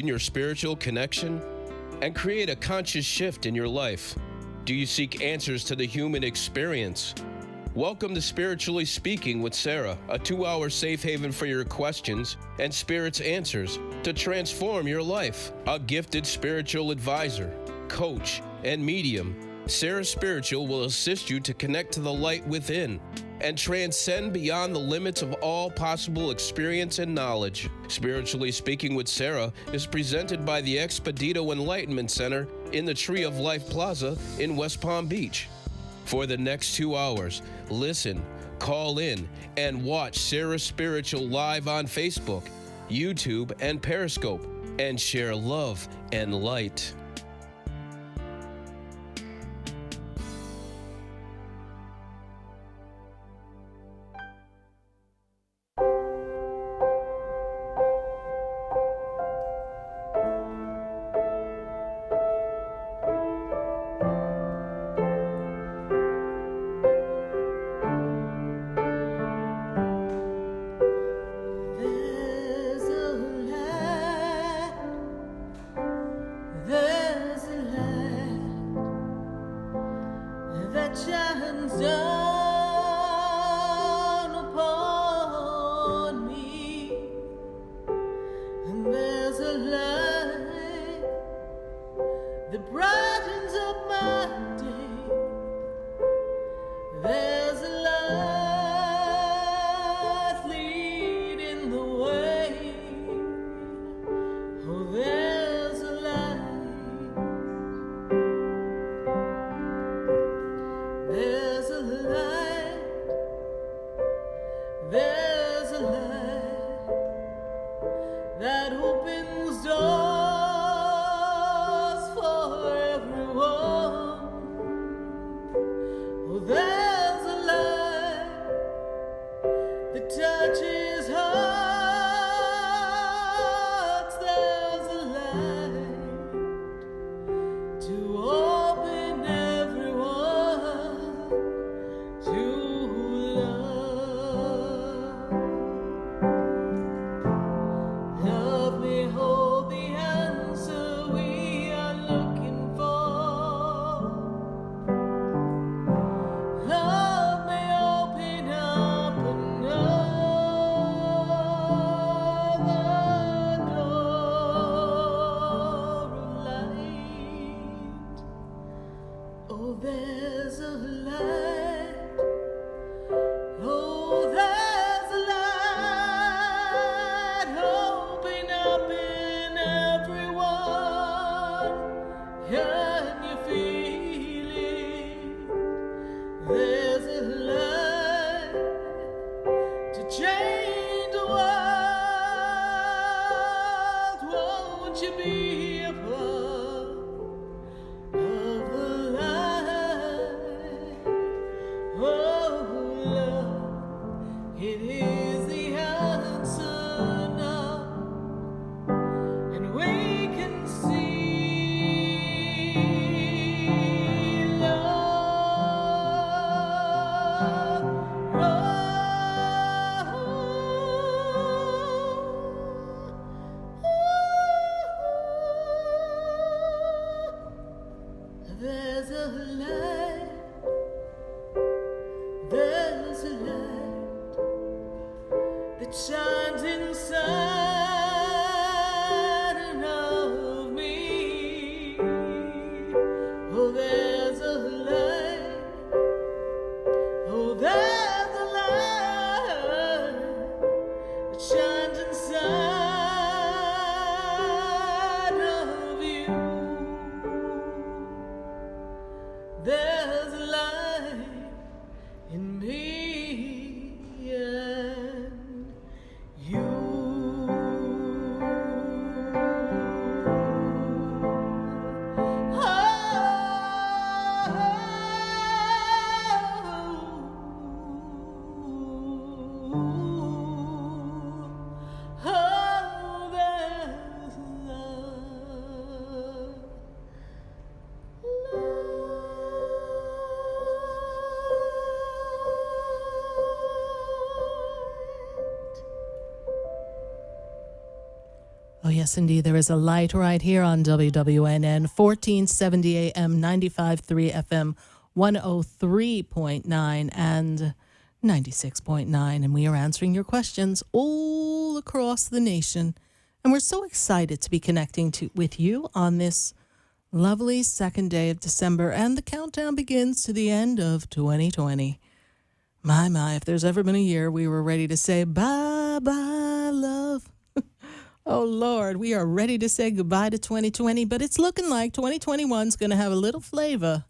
in your spiritual connection and create a conscious shift in your life? Do you seek answers to the human experience? Welcome to Spiritually Speaking with Sarah, a 2-hour safe haven for your questions and Spirit's answers to transform your life. A gifted spiritual advisor, coach, and medium, Sarah Spiritual will assist you to connect to the light within and transcend beyond the limits of all possible experience and knowledge. Spiritually Speaking with Sarah is presented by the Expedito Enlightenment Center in the Tree of Life Plaza in West Palm Beach. For the next 2 hours, listen, call in, and watch Sarah Spiritual live on Facebook, YouTube, and Periscope, and share love and light. Yes, indeed, there is a light right here on WWNN, 1470 AM, 95.3 FM, 103.9 and 96.9. And we are answering your questions all across the nation. And we're so excited to be connecting with you on this lovely second day of December. And the countdown begins to the end of 2020. My, if there's ever been a year we were ready to say bye-bye, love. Oh, Lord, we are ready to say goodbye to 2020, but it's looking like 2021 is going to have a little flavor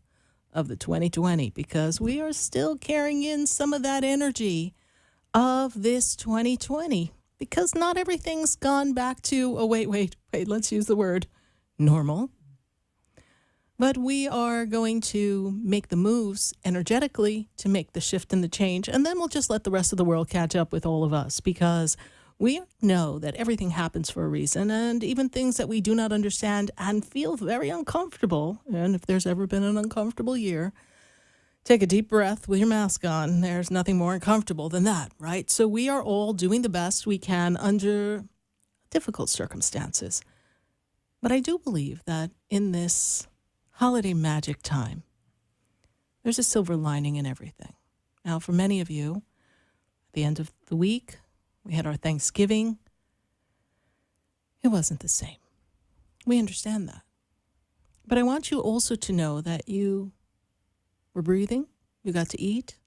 of the 2020 because we are still carrying in some of that energy of this 2020 because not everything's gone back to, wait, let's use the word normal. But we are going to make the moves energetically to make the shift and the change, and then we'll just let the rest of the world catch up with all of us because we know that everything happens for a reason, and even things that we do not understand and feel very uncomfortable, and if there's ever been an uncomfortable year, take a deep breath with your mask on. There's nothing more uncomfortable than that, right? So we are all doing the best we can under difficult circumstances. But I do believe that in this holiday magic time, there's a silver lining in everything. Now, for many of you, at the end of the week, we had our Thanksgiving. It wasn't the same. We understand that. But I want you also to know that you were breathing, you got to eat,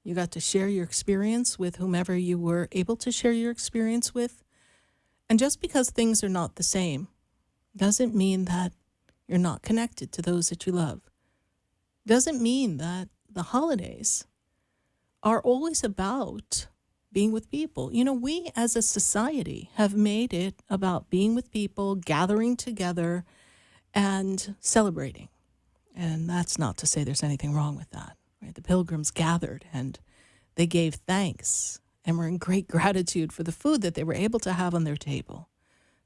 you got to share your experience with whomever you were able to share your experience with. And just because things are not the same doesn't mean that you're not connected to those that you love. Doesn't mean that the holidays are always about being with people. You know, we as a society have made it about being with people, gathering together, and celebrating. And that's not to say there's anything wrong with that, right? The pilgrims gathered and they gave thanks and were in great gratitude for the food that they were able to have on their table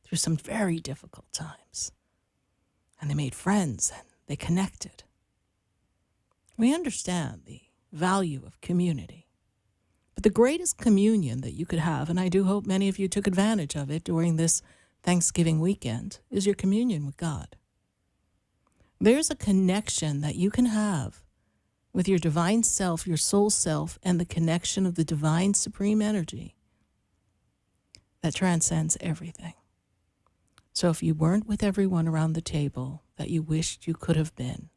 through some very difficult times. And they made friends and they connected. We understand the value of community. But the greatest communion that you could have, and I do hope many of you took advantage of it during this Thanksgiving weekend, is your communion with God. There's a connection that you can have with your divine self, your soul self, and the connection of the divine supreme energy that transcends everything. So if you weren't with everyone around the table that you wished you could have been,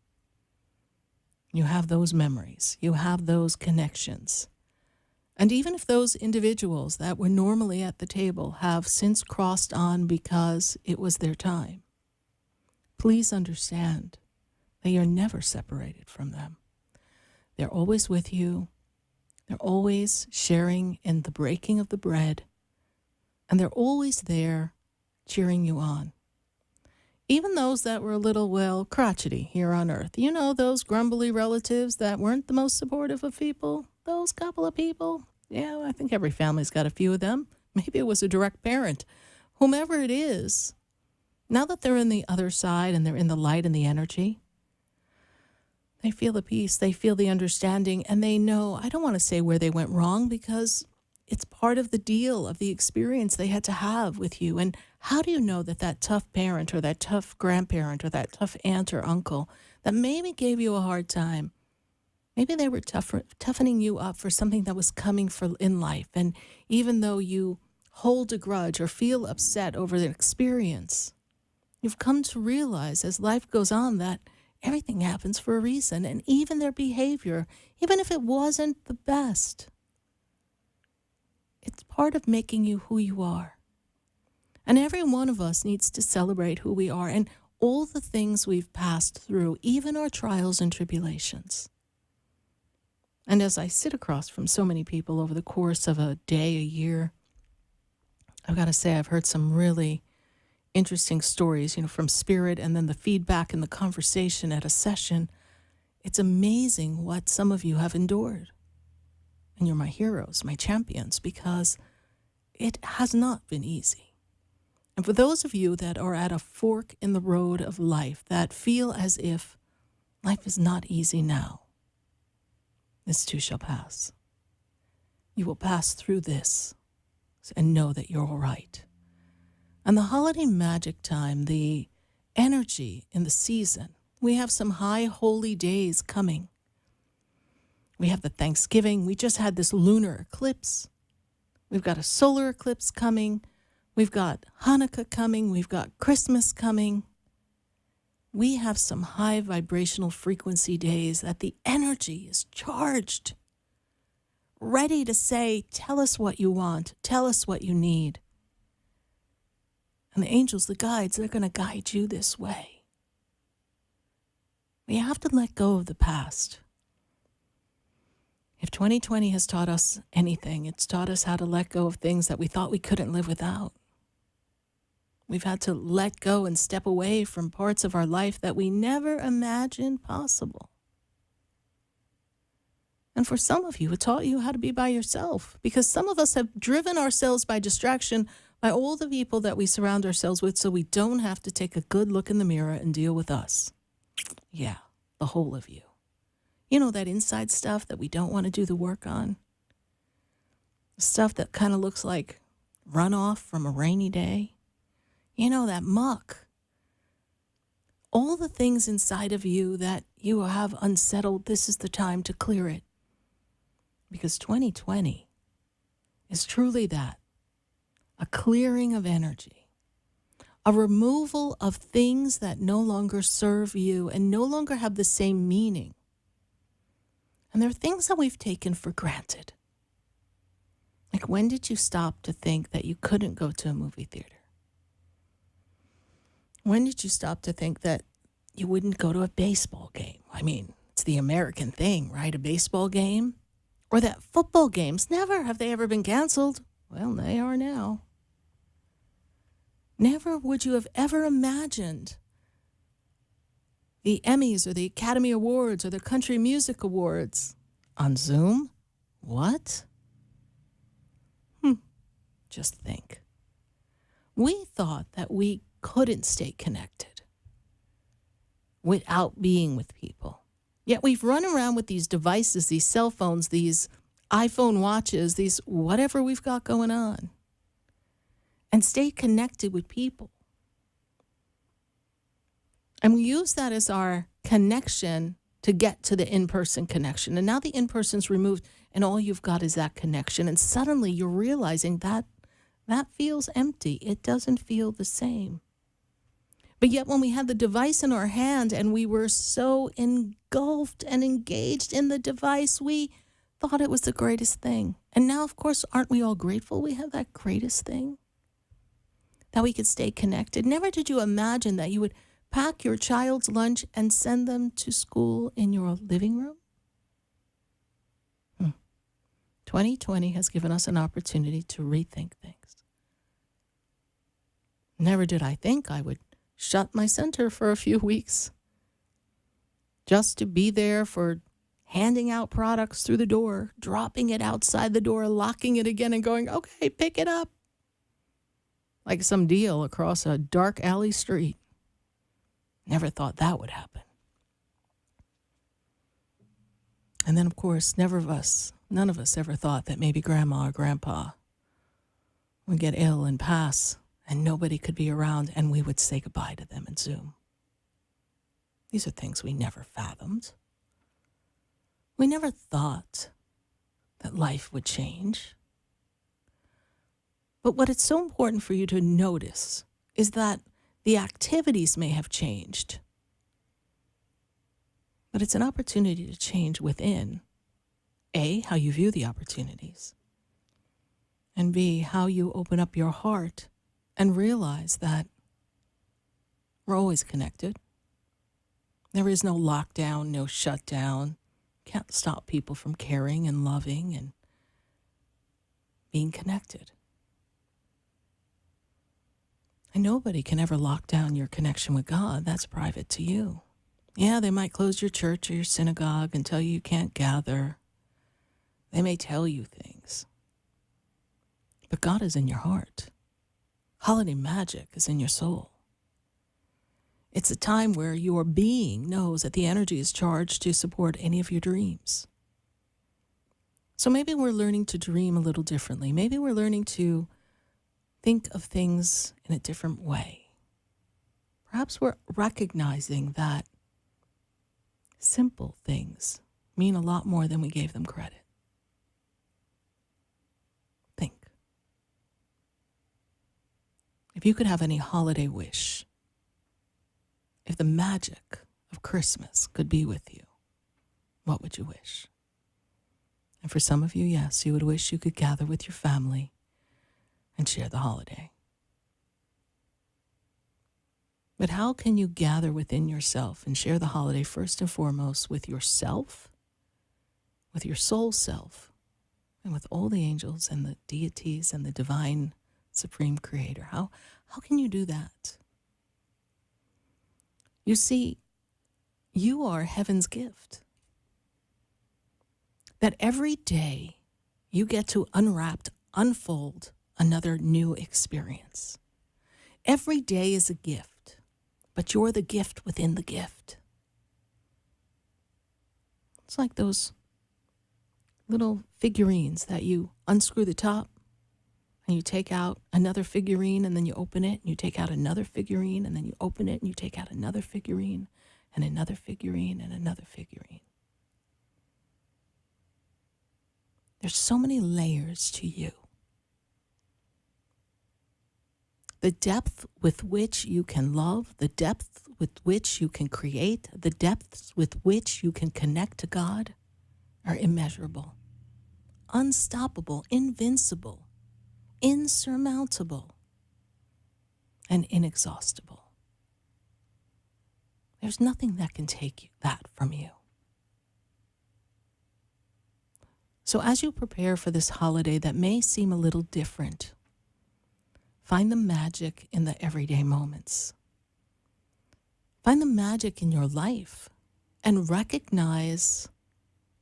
you have those memories, you have those connections. And even if those individuals that were normally at the table have since crossed on because it was their time, please understand that you're never separated from them. They're always with you. They're always sharing in the breaking of the bread. And they're always there cheering you on. Even those that were a little, crotchety here on earth. You know, those grumbly relatives that weren't the most supportive of people. Those couple of people. Yeah, I think every family's got a few of them. Maybe it was a direct parent. Whomever it is, now that they're in the other side and they're in the light and the energy, they feel the peace, they feel the understanding, and they know, I don't want to say where they went wrong because it's part of the deal of the experience they had to have with you. And how do you know that that tough parent or that tough grandparent or that tough aunt or uncle that maybe gave you a hard time, maybe they were toughening you up for something that was coming in life. And even though you hold a grudge or feel upset over the experience, you've come to realize as life goes on that everything happens for a reason. And even their behavior, even if it wasn't the best, it's part of making you who you are. And every one of us needs to celebrate who we are and all the things we've passed through, even our trials and tribulations. And as I sit across from so many people over the course of a day, a year, I've got to say I've heard some really interesting stories, from spirit and then the feedback and the conversation at a session. It's amazing what some of you have endured. And you're my heroes, my champions, because it has not been easy. And for those of you that are at a fork in the road of life, that feel as if life is not easy now, this too shall pass. You will pass through this and know that you're all right. And the holiday magic time, the energy in the season, we have some high holy days coming. We have the Thanksgiving. We just had this lunar eclipse. We've got a solar eclipse coming. We've got Hanukkah coming. We've got Christmas coming. We have some high vibrational frequency days that the energy is charged, ready to say, tell us what you want. Tell us what you need. And the angels, the guides, they're going to guide you this way. We have to let go of the past. If 2020 has taught us anything, it's taught us how to let go of things that we thought we couldn't live without. We've had to let go and step away from parts of our life that we never imagined possible. And for some of you, it taught you how to be by yourself, because some of us have driven ourselves by distraction by all the people that we surround ourselves with, so we don't have to take a good look in the mirror and deal with us. Yeah, the whole of you. You know, that inside stuff that we don't want to do the work on? Stuff that kind of looks like runoff from a rainy day? You know, that muck. All the things inside of you that you have unsettled, this is the time to clear it. Because 2020 is truly that. A clearing of energy. A removal of things that no longer serve you and no longer have the same meaning. And there are things that we've taken for granted. Like, when did you stop to think that you couldn't go to a movie theater? When did you stop to think that you wouldn't go to a baseball game? I mean, it's the American thing, right? A baseball game? Or that football games, never have they ever been canceled. Well, they are now. Never would you have ever imagined the Emmys or the Academy Awards or the Country Music Awards on Zoom? What? Just think. We thought that we couldn't stay connected without being with people. Yet we've run around with these devices, these cell phones, these iPhone watches, these whatever we've got going on, and stay connected with people. And we use that as our connection to get to the in-person connection. And now the in-person's removed, and all you've got is that connection. And suddenly you're realizing that that feels empty. It doesn't feel the same. But yet when we had the device in our hand and we were so engulfed and engaged in the device, we thought it was the greatest thing. And now, of course, aren't we all grateful we have that greatest thing? That we could stay connected. Never did you imagine that you would pack your child's lunch and send them to school in your living room? 2020 has given us an opportunity to rethink things. Never did I think I would shut my center for a few weeks just to be there for handing out products through the door, dropping it outside the door, locking it again and going, okay, pick it up. Like some deal across a dark alley street. Never thought that would happen. And then, of course, none of us ever thought that maybe grandma or grandpa would get ill and pass and nobody could be around and we would say goodbye to them in Zoom. These are things we never fathomed. We never thought that life would change. But what it's so important for you to notice is that the activities may have changed, but it's an opportunity to change within, A, how you view the opportunities, and B, how you open up your heart and realize that we're always connected. There is no lockdown, no shutdown. Can't stop people from caring and loving and being connected. And nobody can ever lock down your connection with God. That's private to you. Yeah, they might close your church or your synagogue and tell you can't gather. They may tell you things. But God is in your heart. Holiday magic is in your soul. It's a time where your being knows that the energy is charged to support any of your dreams. So maybe we're learning to dream a little differently. Maybe we're learning to think of things in a different way. Perhaps we're recognizing that simple things mean a lot more than we gave them credit. Think. If you could have any holiday wish, if the magic of Christmas could be with you, what would you wish? And for some of you, yes, you would wish you could gather with your family and share the holiday. But how can you gather within yourself and share the holiday first and foremost with yourself, with your soul self, and with all the angels and the deities and the divine supreme creator? How can you do that? You see, you are heaven's gift. That every day you get to unfold another new experience. Every day is a gift, but you're the gift within the gift. It's like those little figurines that you unscrew the top and you take out another figurine and then you open it and you take out another figurine and then you open it and you take out another figurine and another figurine and another figurine. There's so many layers to you. The depth with which you can love, the depth with which you can create, the depths with which you can connect to God are immeasurable, unstoppable, invincible, insurmountable, and inexhaustible. There's nothing that can take that from you. So as you prepare for this holiday that may seem a little different, find the magic in the everyday moments. Find the magic in your life and recognize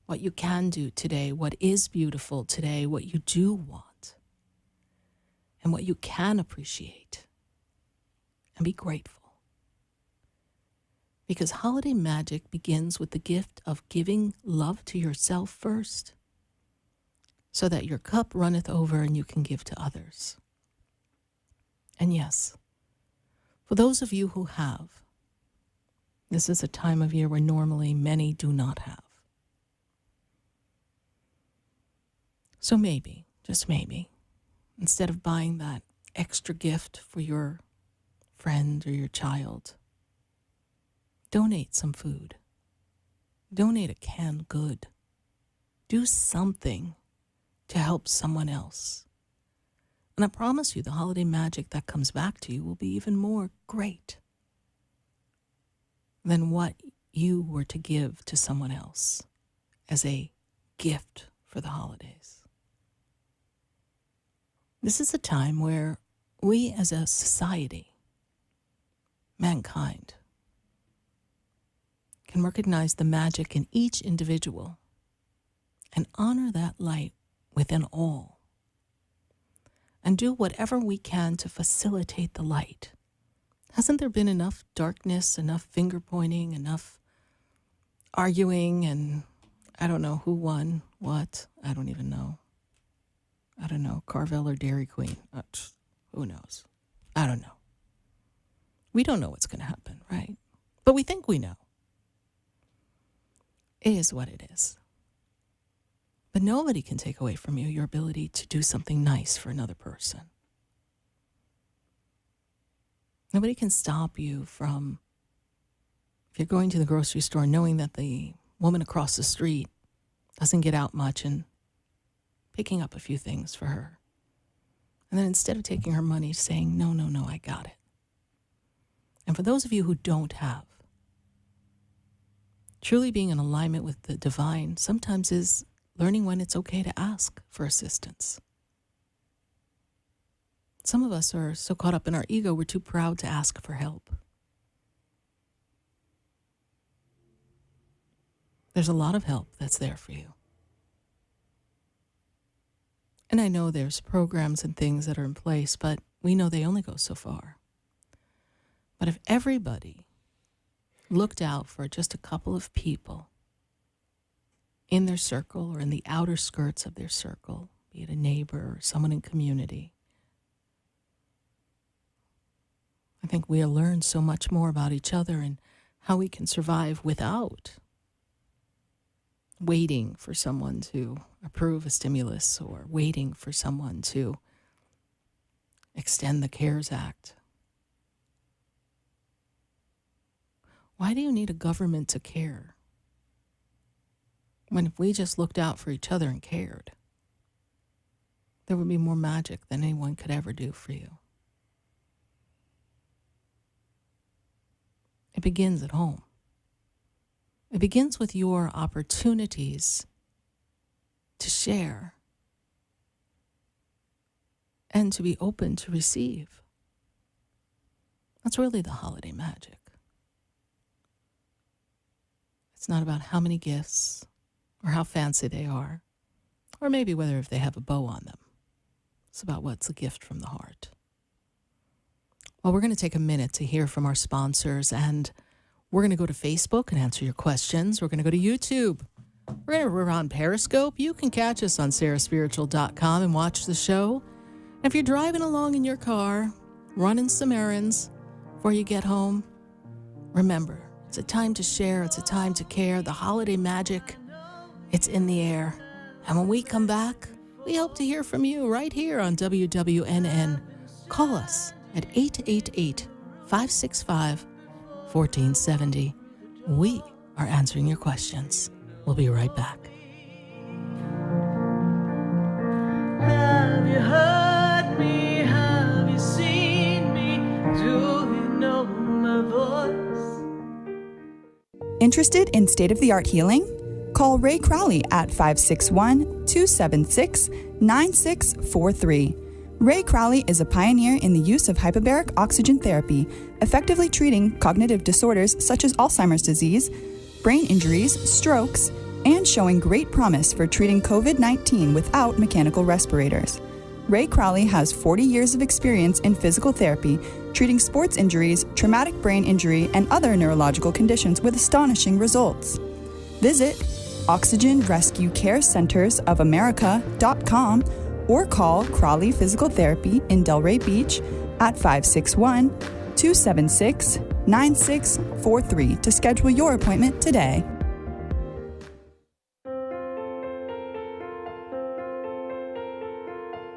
what you can do today, what is beautiful today, what you do want, and what you can appreciate, and be grateful. Because holiday magic begins with the gift of giving love to yourself first, so that your cup runneth over and you can give to others. And yes, for those of you who have, this is a time of year where normally many do not have. So maybe, just maybe, instead of buying that extra gift for your friend or your child, donate some food. Donate a canned good. Do something to help someone else. And I promise you, the holiday magic that comes back to you will be even more great than what you were to give to someone else as a gift for the holidays. This is a time where we as a society, mankind, can recognize the magic in each individual and honor that light within all, and do whatever we can to facilitate the light. Hasn't there been enough darkness, enough finger pointing, enough arguing, and I don't know who won what? I don't even know. I don't know, Carvel or Dairy Queen. Who knows? I don't know. We don't know what's going to happen, right? But we think we know. It is what it is. But nobody can take away from you your ability to do something nice for another person. Nobody can stop you from, if you're going to the grocery store, knowing that the woman across the street doesn't get out much and picking up a few things for her. And then instead of taking her money, saying, no, I got it. And for those of you who don't have, truly being in alignment with the divine sometimes is learning when it's okay to ask for assistance. Some of us are so caught up in our ego, we're too proud to ask for help. There's a lot of help that's there for you. And I know there's programs and things that are in place, but we know they only go so far. But if everybody looked out for just a couple of people in their circle or in the outer skirts of their circle, be it a neighbor or someone in community, I think we'll learn so much more about each other and how we can survive without waiting for someone to approve a stimulus or waiting for someone to extend the CARES Act. Why do you need a government to care? When if we just looked out for each other and cared, there would be more magic than anyone could ever do for you. It begins at home. It begins with your opportunities to share and to be open to receive. That's really the holiday magic. It's not about how many gifts or how fancy they are, or maybe whether if they have a bow on them. It's about what's a gift from the heart. Well, we're going to take a minute to hear from our sponsors, and we're going to go to Facebook and answer your questions. We're going to go to YouTube. We're on Periscope. You can catch us on sarahspiritual.com and watch the show. And if you're driving along in your car, running some errands before you get home, remember, it's a time to share. It's a time to care. The holiday magic, it's in the air. And when we come back, we hope to hear from you right here on WWNN. Call us at 888-565-1470. We are answering your questions. We'll be right back. Have you heard me? Have you seen me? Do you know my voice? Interested in state-of-the-art healing? Call Ray Crowley at 561-276-9643. Ray Crowley is a pioneer in the use of hyperbaric oxygen therapy, effectively treating cognitive disorders such as Alzheimer's disease, brain injuries, strokes, and showing great promise for treating COVID-19 without mechanical respirators. Ray Crowley has 40 years of experience in physical therapy, treating sports injuries, traumatic brain injury, and other neurological conditions with astonishing results. Visit OxygenRescueCareCentersOfAmerica.com or call Crowley Physical Therapy in Delray Beach at 561-276-9643 to schedule your appointment today.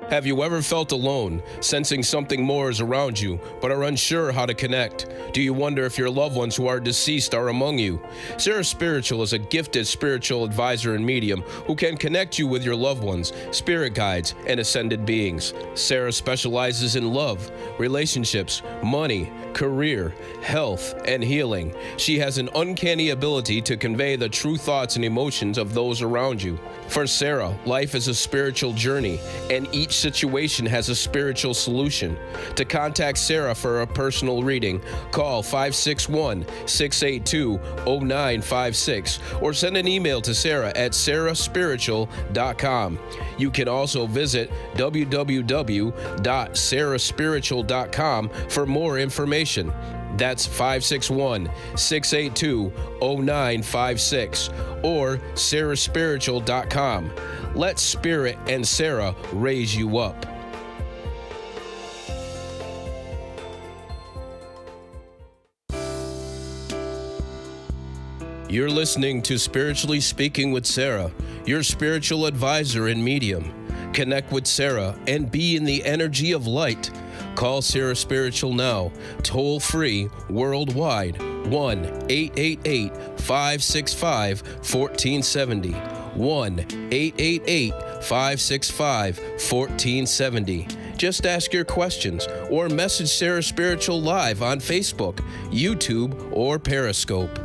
Have you ever felt alone, sensing something more is around you, but are unsure how to connect? Do you wonder if your loved ones who are deceased are among you? Sarah Spiritual is a gifted spiritual advisor and medium who can connect you with your loved ones, spirit guides, and ascended beings. Sarah specializes in love, relationships, money, career, health, and healing. She has an uncanny ability to convey the true thoughts and emotions of those around you. For Sarah, life is a spiritual journey, and each situation has a spiritual solution. To contact Sarah for a personal reading, call 561-682-0956 or send an email to Sarah at sarahspiritual.com. You can also visit www.sarahspiritual.com for more information. That's 561-682-0956 or sarahspiritual.com. Let Spirit and Sarah raise you up. You're listening to Spiritually Speaking with Sarah, your spiritual advisor and medium. Connect with Sarah and be in the energy of light. Call Sarah Spiritual now, toll free, worldwide, 1-888-565-1470. 1-888-565-1470. Just ask your questions or message Sarah Spiritual live on Facebook, YouTube, or Periscope.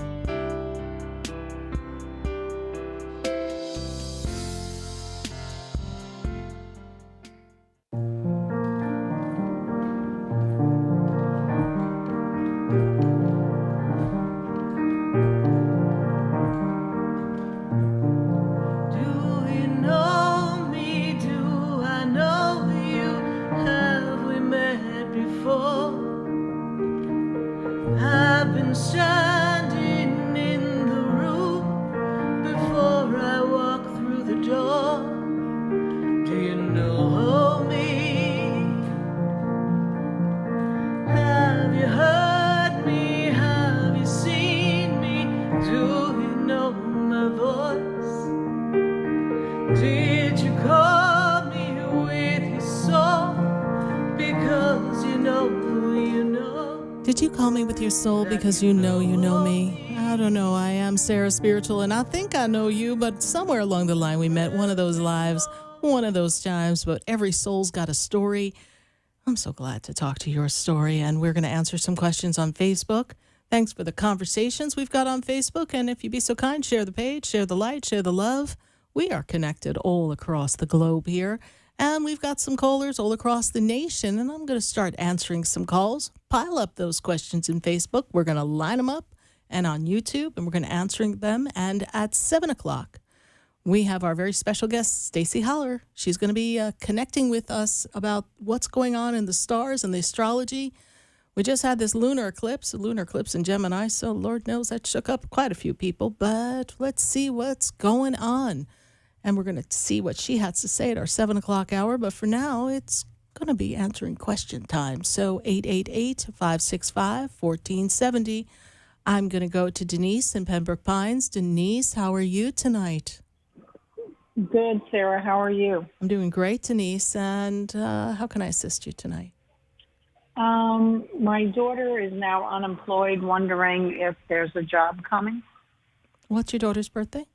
Have you call me with your soul because you know me. I don't know. I am Sarah Spiritual, and I think I know you, but somewhere along the line we met one of those lives, one of those times, but every soul's got a story. I'm so glad to talk to your story, and we're going to answer some questions on Facebook. Thanks for the conversations we've got on Facebook, and if you'd be so kind, share the page, share the light, share the love. We are connected all across the globe here. And we've got some callers all across the nation, and I'm going to start answering some calls. Pile up those questions in Facebook. We're going to line them up and on YouTube, and we're going to answer them. And at 7 o'clock, we have our very special guest, Stacie Haller. She's going to be connecting with us about what's going on in the stars and the astrology. We just had this lunar eclipse in Gemini, so Lord knows that shook up quite a few people. But let's see what's going on. And we're going to see what she has to say at our 7 o'clock hour. But for now, it's going to be answering question time. So 888-565-1470. I'm going to go to Denise in Pembroke Pines. Denise, how are you tonight? Good, Sarah. How are you? I'm doing great, Denise. And how can I assist you tonight? My daughter is now unemployed, wondering if there's a job coming. What's your daughter's birthday?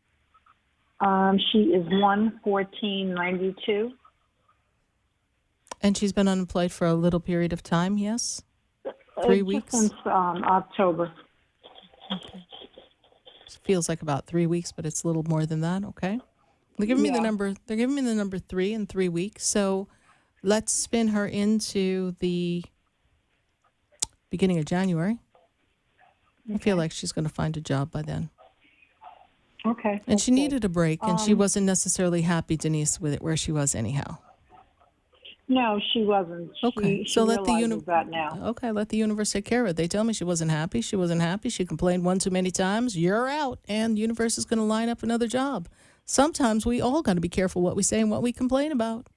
She is 1/14/92. And she's been unemployed for a little period of time, yes? 3 weeks? Since October. Okay. Feels like about 3 weeks, but it's a little more than that, okay? They're giving me the number 3 in 3 weeks. So let's spin her into the beginning of January. Okay. I feel like she's going to find a job by then. Okay. And she needed a break, and she wasn't necessarily happy, Denise, with it where she was anyhow. No, she wasn't. Okay, so let the universe now. Okay, let the universe take care of it. They tell me she wasn't happy. She wasn't happy. She complained one too many times. You're out, and the universe is going to line up another job. Sometimes we all got to be careful what we say and what we complain about.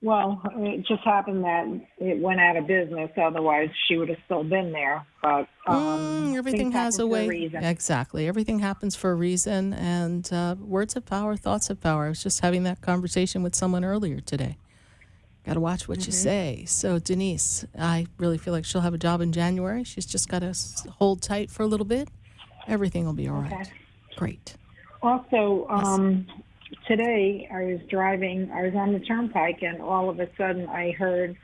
Well, it just happened that it went out of business. Otherwise, she would have still been there. But everything has a way. Reason. Exactly. Everything happens for a reason. And words have power, thoughts have power. I was just having that conversation with someone earlier today. Got to watch what you say. So, Denise, I really feel like she'll have a job in January. She's just got to hold tight for a little bit. Everything will be all right. Great. Also, today I was on the turnpike, and all of a sudden I heard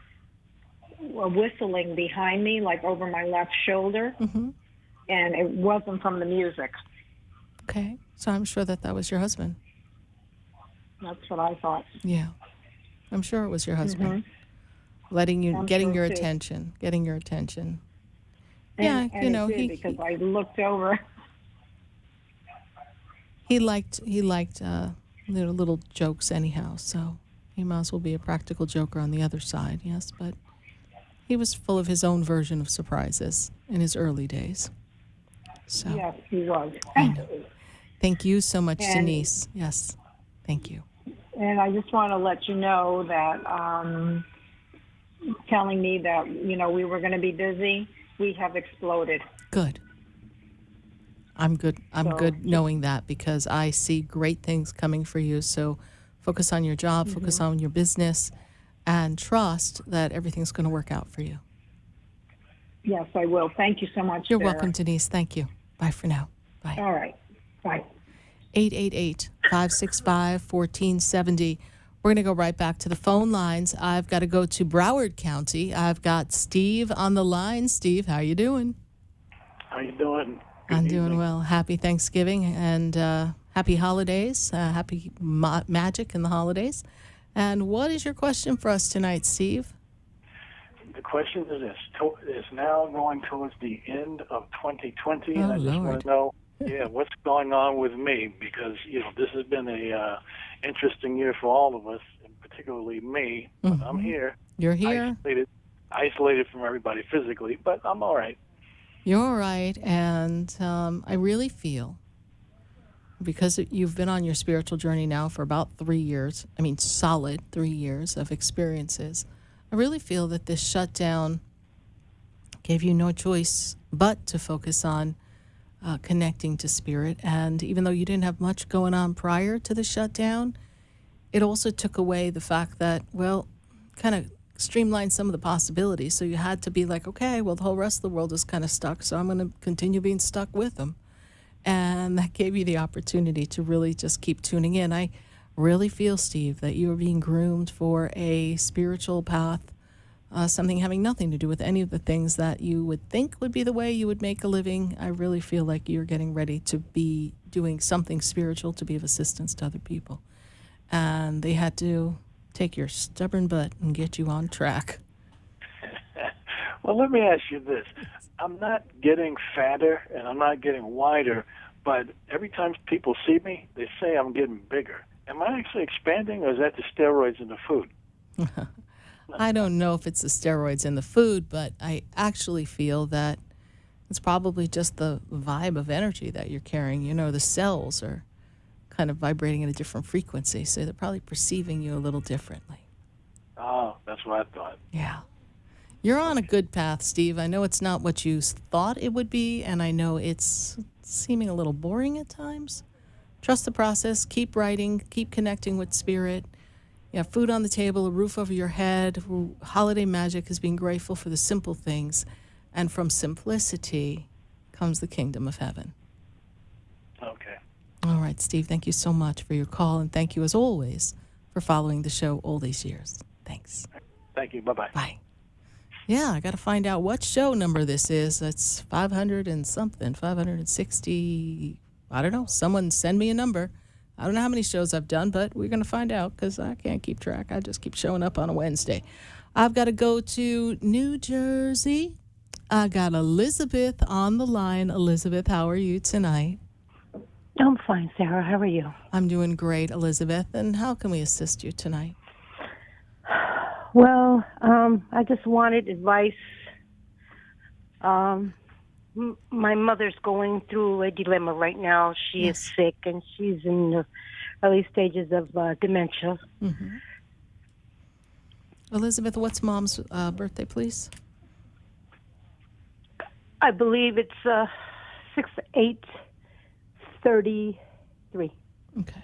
a whistling behind me, like over my left shoulder, and it wasn't from the music. Okay, so I'm sure that was your husband. That's what I thought. Yeah, I'm sure it was your husband, getting your attention. And because I looked over. He liked little jokes anyhow, so he might as well be a practical joker on the other side, yes, but he was full of his own version of surprises in his early days. So yes, he was. I know. Thank you so much, Denise. Yes, thank you. And I just want to let you know that telling me that, we were going to be busy, we have exploded. Good. I'm good knowing that because I see great things coming for you. So focus on your job, focus on your business, and trust that everything's going to work out for you. Yes, I will. Thank you so much, You're Sarah. welcome, Denise. Thank you. Bye for now. Bye. All right. Bye. 888-565-1470. We're going to go right back to the phone lines. I've got to go to Broward County. I've got Steve on the line. Steve, how you doing? How you doing? I'm doing well. Happy Thanksgiving and happy holidays. Happy magic in the holidays. And what is your question for us tonight, Steve? The question is this. It's now going towards the end of 2020, and I just want to know what's going on with me, because this has been a interesting year for all of us, and particularly me. But I'm here. You're here. Isolated from everybody physically, but I'm all right. You're all right, and I really feel, because you've been on your spiritual journey now for about 3 years, solid 3 years of experiences, I really feel that this shutdown gave you no choice but to focus on connecting to spirit. And even though you didn't have much going on prior to the shutdown, it also took away the fact that, kind streamline some of the possibilities. So you had to be like, okay, well, the whole rest of the world is kind of stuck, so I'm going to continue being stuck with them. And that gave you the opportunity to really just keep tuning in. I really feel, Steve, that you are being groomed for a spiritual path, something having nothing to do with any of the things that you would think would be the way you would make a living. I really feel like you're getting ready to be doing something spiritual to be of assistance to other people. And they had to take your stubborn butt and get you on track. Well, let me ask you this. I'm not getting fatter and I'm not getting wider, but every time people see me, they say I'm getting bigger. Am I actually expanding, or is that the steroids in the food? I don't know if it's the steroids in the food, but I actually feel that it's probably just the vibe of energy that you're carrying. You know, the cells are kind of vibrating at a different frequency, so they're probably perceiving you a little differently. Oh, that's what I thought. Yeah. You're on a good path, Steve. I know it's not what you thought it would be, and I know it's seeming a little boring at times. Trust the process. Keep writing. Keep connecting with spirit. You have food on the table, a roof over your head. Holiday magic is being grateful for the simple things. And from simplicity comes the kingdom of heaven. Okay. All right, Steve, thank you so much for your call. And thank you, as always, for following the show all these years. Thanks. Thank you. Bye-bye. Bye. Yeah, I got to find out what show number this is. It's 500 and something, 560. I don't know. Someone send me a number. I don't know how many shows I've done, but we're going to find out because I can't keep track. I just keep showing up on a Wednesday. I've got to go to New Jersey. I got Elizabeth on the line. Elizabeth, how are you tonight? I'm fine, Sarah. How are you? I'm doing great, Elizabeth. And how can we assist you tonight? Well, I just wanted advice. My mother's going through a dilemma right now. She is sick, and she's in the early stages of dementia. Mm-hmm. Elizabeth, what's Mom's birthday, please? I believe it's 6/8/33. Okay.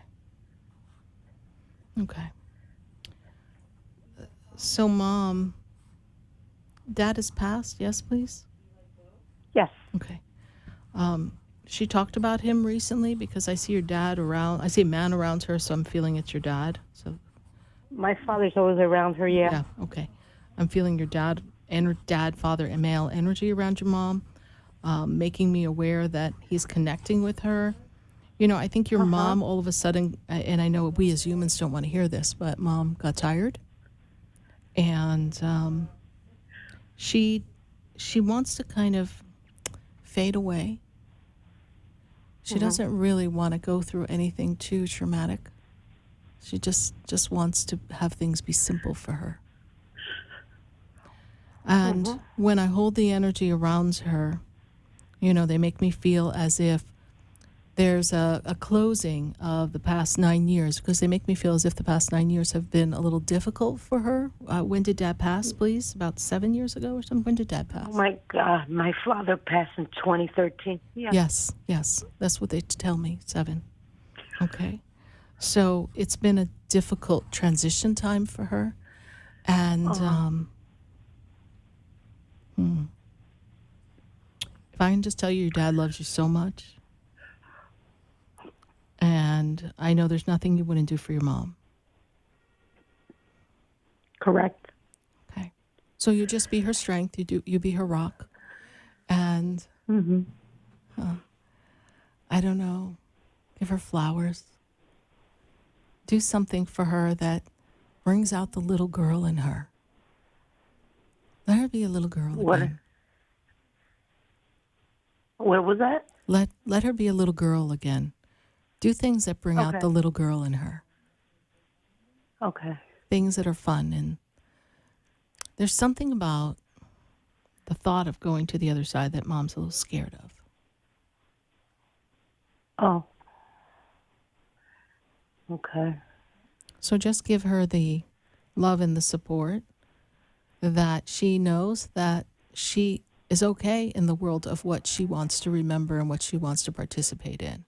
So, Mom, Dad has passed, yes, please? Yes. Okay. She talked about him recently because I see your dad around. I see a man around her, so I'm feeling it's your dad. So, my father's always around her, yeah. Yeah, okay. I'm feeling your dad, father, and male energy around your mom, making me aware that he's connecting with her. You know, I think your mom all of a sudden, and I know we as humans don't want to hear this, but Mom got tired. And she wants to kind of fade away. She doesn't really want to go through anything too traumatic. She just wants to have things be simple for her. And when I hold the energy around her, you know, they make me feel as if there's a closing of the past 9 years, because they make me feel as if the past 9 years have been a little difficult for her. When did Dad pass, please? About 7 years ago or something? When did Dad pass? Oh, my God. My father passed in 2013. Yeah. Yes. That's what they tell me, 7. Okay. So it's been a difficult transition time for her. And if I can just tell you, your dad loves you so much. And I know there's nothing you wouldn't do for your mom. Correct. Okay. So you just be her strength. You be her rock. And I don't know, give her flowers. Do something for her that brings out the little girl in her. Let her be a little girl again. What was that? Let her be a little girl again. Do things that bring out the little girl in her. Okay. Things that are fun. And there's something about the thought of going to the other side that Mom's a little scared of. Oh. Okay. So just give her the love and the support that she knows that she is okay in the world of what she wants to remember and what she wants to participate in.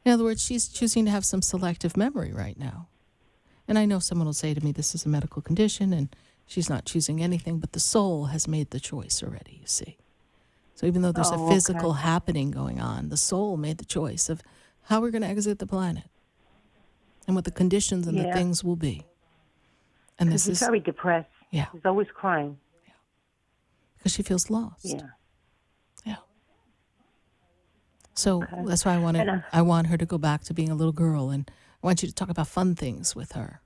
In other words, she's choosing to have some selective memory right now. And I know someone will say to me, this is a medical condition and She's not choosing anything, but the soul has made the choice already, you see. So even though there's a physical happening going on, the soul made the choice of how we're going to exit the planet and what the conditions and the things will be. And this She's is very depressed. Yeah. She's always crying. Because she feels lost. Yeah. Yeah. So that's why I want her to go back to being a little girl, and I want you to talk about fun things with her.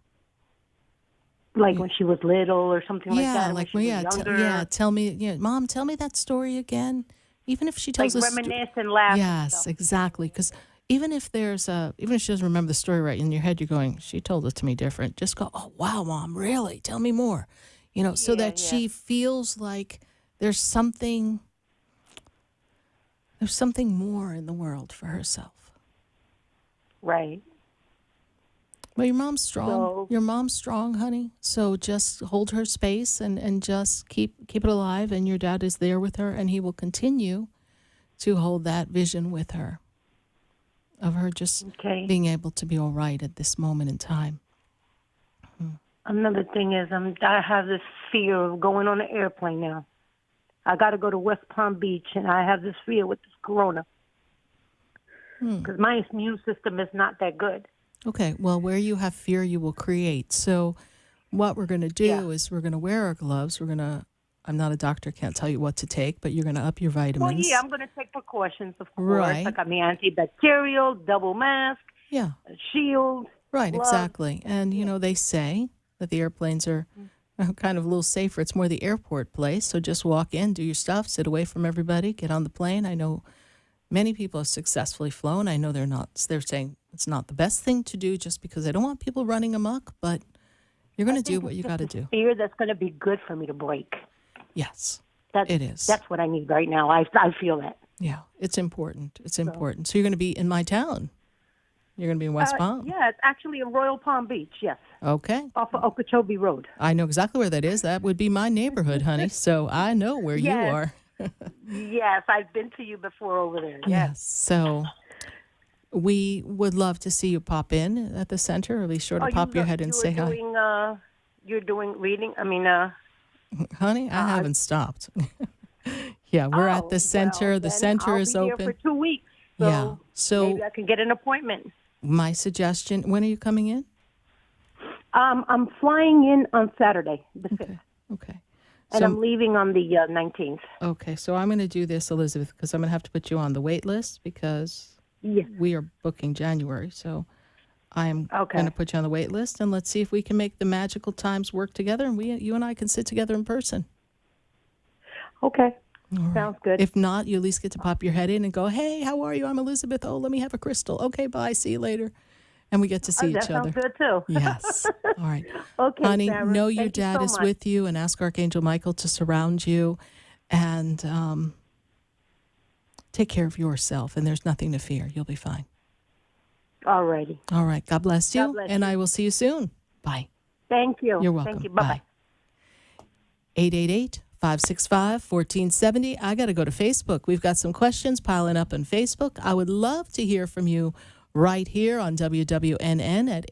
Like when she was little or something like that. Tell me, Mom, tell me that story again. Even if she tells us, reminisce and laugh. Yes, exactly. Because even if she doesn't remember the story right in your head, you're going, she told it to me different. Just go, oh wow, Mom, really? Tell me more. So that she feels like there's something more in the world for herself. Right. Well, your mom's strong. Your mom's strong, honey. So just hold her space and just keep it alive. And your dad is there with her, and he will continue to hold that vision with her of her just being able to be all right at this moment in time. Another thing is I have this fear of going on an airplane now. I got to go to West Palm Beach, and I have this fear with this corona because my immune system is not that good. Okay, well, where you have fear, you will create. So what we're going to do is we're going to wear our gloves. I'm not a doctor, can't tell you what to take, but you're going to up your vitamins. Well, yeah, I'm going to take precautions, of course. Right. Like I mean, antibacterial, double mask, a shield. Right, gloves. Exactly. And, they say that the airplanes are kind of a little safer. It's more the airport place. So just walk in, do your stuff, sit away from everybody, get on the plane. I know many people have successfully flown. I know they're saying it's not the best thing to do just because they don't want people running amok, but you're going to do what you got to do. Fear that's going to be good for me to break. Yes, it is. That's what I need right now. I feel that. Yeah, it's important. It's important. So you're going to be in my town. You're going to be in West Palm. Yeah, it's actually in Royal Palm Beach, yes. Okay. Off of Okeechobee Road. I know exactly where that is. That would be my neighborhood, honey. So I know where you are. Yes, I've been to you before over there. Yes. So we would love to see you pop in at the center, or at least pop your head and say hi. You're doing reading? Honey, I haven't stopped. Yeah, we're at the center. Well, the center is open. I'll be here for 2 weeks. So maybe I can get an appointment. My suggestion, when are you coming in? I'm flying in on Saturday, the 5th. Okay. And I'm leaving on the 19th. Okay, so I'm going to do this, Elizabeth, because I'm going to have to put you on the wait list because we are booking January. So I'm going to put you on the wait list, and let's see if we can make the magical times work together, and you and I can sit together in person. Okay. Right. Sounds good. If not, you at least get to pop your head in and go, hey, how are you? I'm Elizabeth. Oh, let me have a crystal. Okay, bye. See you later. And we get to see each other. That sounds good, too. Yes. All right. Okay, honey, Sarah, know your dad is with you, and ask Archangel Michael to surround you and take care of yourself. And there's nothing to fear. You'll be fine. All righty. All right. God bless you. God bless and you. I will see you soon. Bye. Thank you. You're welcome. Thank you. Bye-bye. 888-565-1470. I got to go to Facebook. We've got some questions piling up on Facebook. I would love to hear from you right here on WWNN at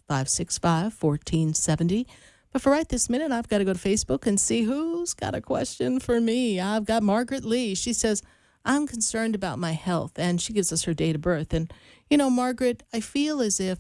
888-565-1470. But for right this minute, I've got to go to Facebook and see who's got a question for me. I've got Margaret Lee. She says, I'm concerned about my health, and she gives us her date of birth. And, Margaret, I feel as if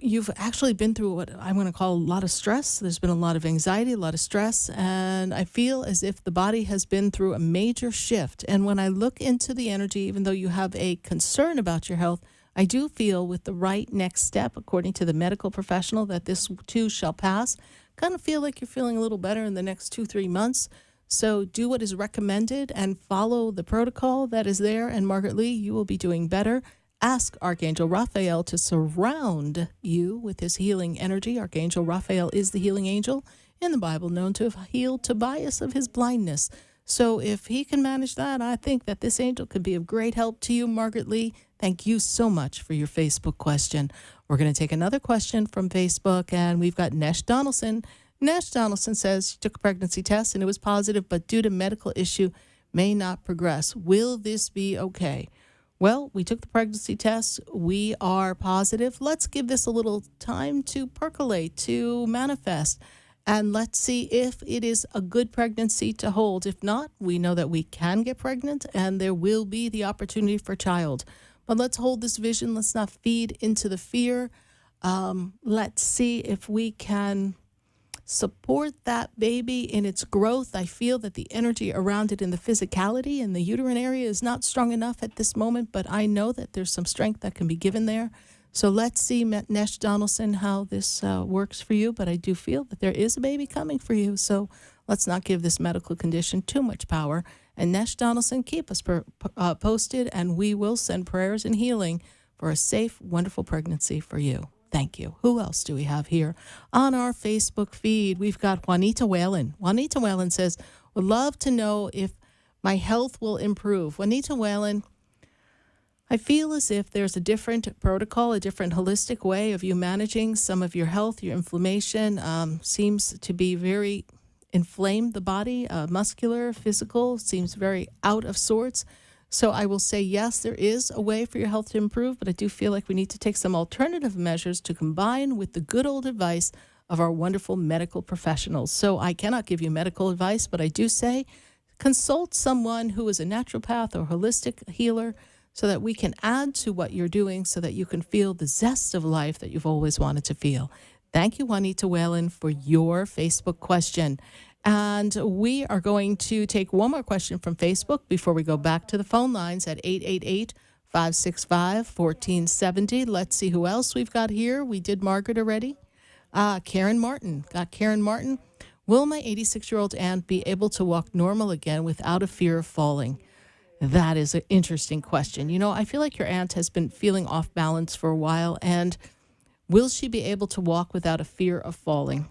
you've actually been through what I'm going to call a lot of stress. There's been a lot of anxiety, a lot of stress, and I feel as if the body has been through a major shift. And when I look into the energy, even though you have a concern about your health, I do feel with the right next step, according to the medical professional, that this too shall pass. Kind of feel like you're feeling a little better in the next 2-3 months. So do what is recommended and follow the protocol that is there. And Margaret Lee, you will be doing better. Ask Archangel Raphael to surround you with his healing energy. Archangel Raphael is the healing angel in the Bible known to have healed Tobias of his blindness. So if he can manage that, I think that this angel could be of great help to you, Margaret Lee. Thank you so much for your Facebook question. We're going to take another question from Facebook, and we've got Nesh Donaldson. Nesh Donaldson says she took a pregnancy test and it was positive, but due to medical issue, may not progress. Will this be okay? Well, we took the pregnancy test. We are positive. Let's give this a little time to percolate, to manifest, and let's see if it is a good pregnancy to hold. If not, we know that we can get pregnant and there will be the opportunity for a child. But let's hold this vision. Let's not feed into the fear. Let's see if we can support that baby in its growth. I feel that the energy around it in the physicality and the uterine area is not strong enough at this moment, but I know that there's some strength that can be given there. So let's see, Nesh Donaldson, how this works for you. But I do feel that there is a baby coming for you. So let's not give this medical condition too much power. And Nesh Donaldson, keep us posted, and we will send prayers and healing for a safe, wonderful pregnancy for you. Thank you. Who else do we have here on our Facebook feed? We've got Juanita Whalen. Juanita Whalen says, would love to know if my health will improve. Juanita Whalen, I feel as if there's a different protocol, a different holistic way of you managing some of your health. Your inflammation seems to be very inflamed, the body, muscular, physical, seems very out of sorts. So I will say, yes, there is a way for your health to improve, but I do feel like we need to take some alternative measures to combine with the good old advice of our wonderful medical professionals. So I cannot give you medical advice, but I do say consult someone who is a naturopath or holistic healer so that we can add to what you're doing so that you can feel the zest of life that you've always wanted to feel. Thank you, Juanita Whalen, for your Facebook question. And we are going to take one more question from Facebook before we go back to the phone lines at 888-565-1470. Let's see who else we've got here. We did Margaret already. Karen Martin. Got Karen Martin. Will my 86-year-old aunt be able to walk normal again without a fear of falling? That is an interesting question. You know, I feel like your aunt has been feeling off balance for a while, and will she be able to walk without a fear of falling?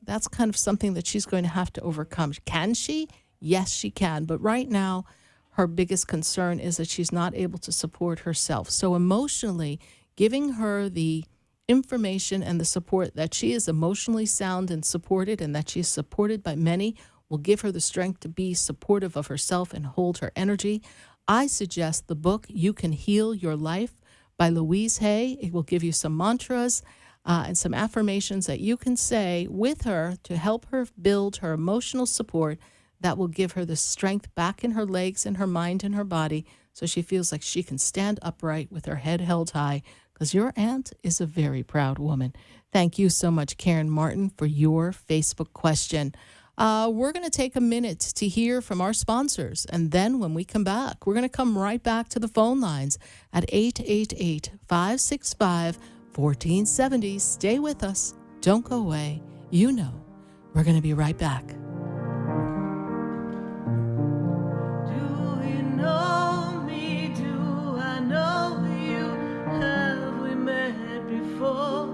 That's kind of something that she's going to have to overcome. Can she? Yes, she can. But right now, her biggest concern is that she's not able to support herself. So emotionally, giving her the information and the support that she is emotionally sound and supported, and that she's supported by many, will give her the strength to be supportive of herself and hold her energy. I suggest the book, You Can Heal Your Life by Louise Hay. It will give you some mantras and some affirmations that you can say with her to help her build her emotional support that will give her the strength back in her legs and her mind and her body so she feels like she can stand upright with her head held high, because your aunt is a very proud woman. Thank you so much, Karen Martin, for your Facebook question. We're going to take a minute to hear from our sponsors, and then when we come back, we're going to come right back to the phone lines at 888-565-1470. Stay with us. Don't go away. You know, we're going to be right back. Do you know me? Do I know you? Have we met before?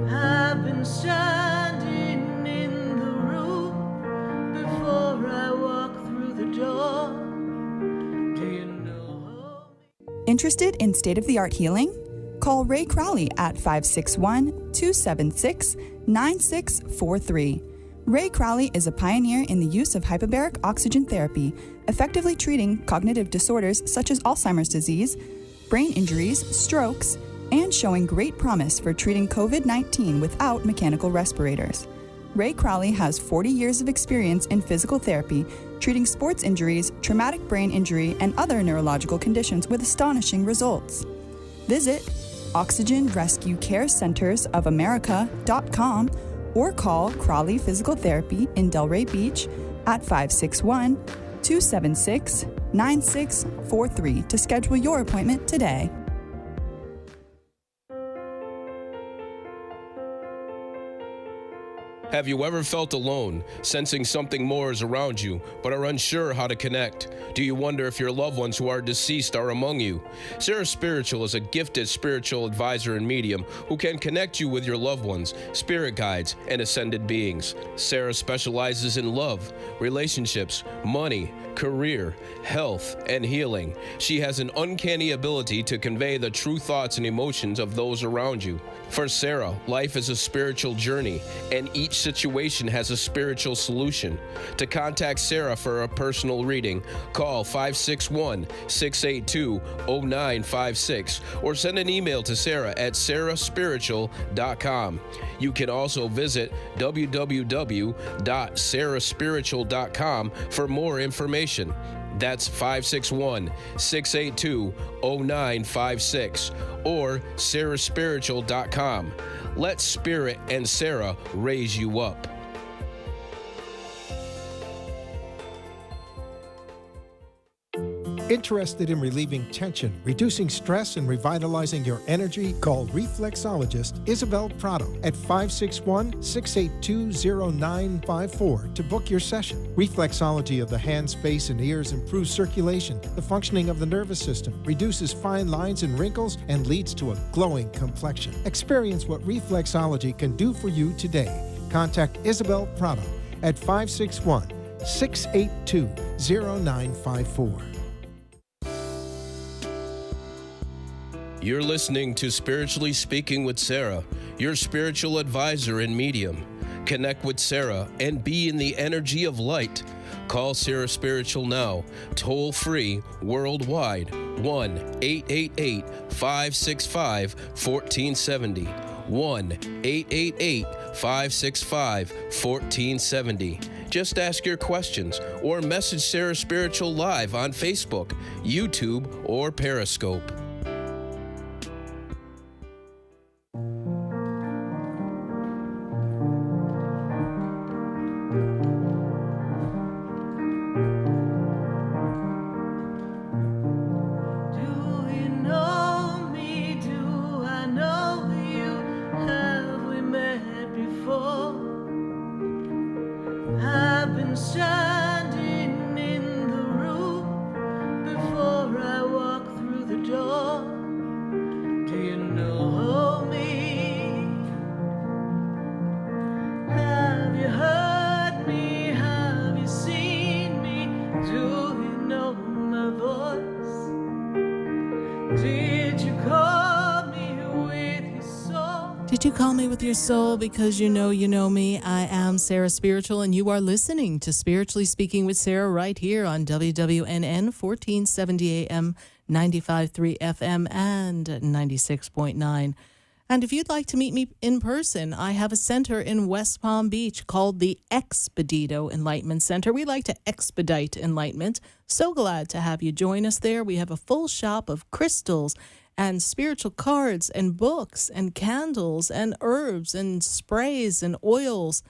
I've been standing in the room before I walk through the door. Do you know me? Interested in state-of-the-art healing? Call Ray Crowley at 561-276-9643. Ray Crowley is a pioneer in the use of hyperbaric oxygen therapy, effectively treating cognitive disorders such as Alzheimer's disease, brain injuries, strokes, and showing great promise for treating COVID-19 without mechanical respirators. Ray Crowley has 40 years of experience in physical therapy, treating sports injuries, traumatic brain injury, and other neurological conditions with astonishing results. Visit OxygenRescueCareCentersOfAmerica.com or call Crowley Physical Therapy in Delray Beach at 561-276-9643 to schedule your appointment today. Have you ever felt alone, sensing something more is around you, but are unsure how to connect? Do you wonder if your loved ones who are deceased are among you? Sarah Spiritual is a gifted spiritual advisor and medium who can connect you with your loved ones, spirit guides, and ascended beings. Sarah specializes in love, relationships, money, career, health, and healing. She has an uncanny ability to convey the true thoughts and emotions of those around you. For Sarah, life is a spiritual journey, and each situation has a spiritual solution. To contact Sarah for a personal reading, call 561-682-0956 or send an email to Sarah at sarahspiritual.com. You can also visit www.sarahspiritual.com for more information. That's 561-682-0956 or sarahspiritual.com. Let Spirit and Sarah raise you up. Interested in relieving tension, reducing stress, and revitalizing your energy? Call reflexologist Isabel Prado at 561-682-0954 to book your session. Reflexology of the hands, face, and ears improves circulation, the functioning of the nervous system, reduces fine lines and wrinkles, and leads to a glowing complexion. Experience what reflexology can do for you today. Contact Isabel Prado at 561-682-0954. You're listening to Spiritually Speaking with Sarah, your spiritual advisor and medium. Connect with Sarah and be in the energy of light. Call Sarah Spiritual now, toll free, worldwide, 1-888-565-1470. 1-888-565-1470. Just ask your questions or message Sarah Spiritual live on Facebook, YouTube, or Periscope. Did you call me with your soul? Because you know me. I am Sarah Spiritual, and you are listening to Spiritually Speaking with Sarah right here on WWNN 1470 AM, 95.3 FM, and 96.9. And if you'd like to meet me in person, I have a center in West Palm Beach called the Expedito Enlightenment Center. We like to expedite enlightenment. So glad to have you join us there. We have a full shop of crystals and spiritual cards and books and candles and herbs and sprays and oils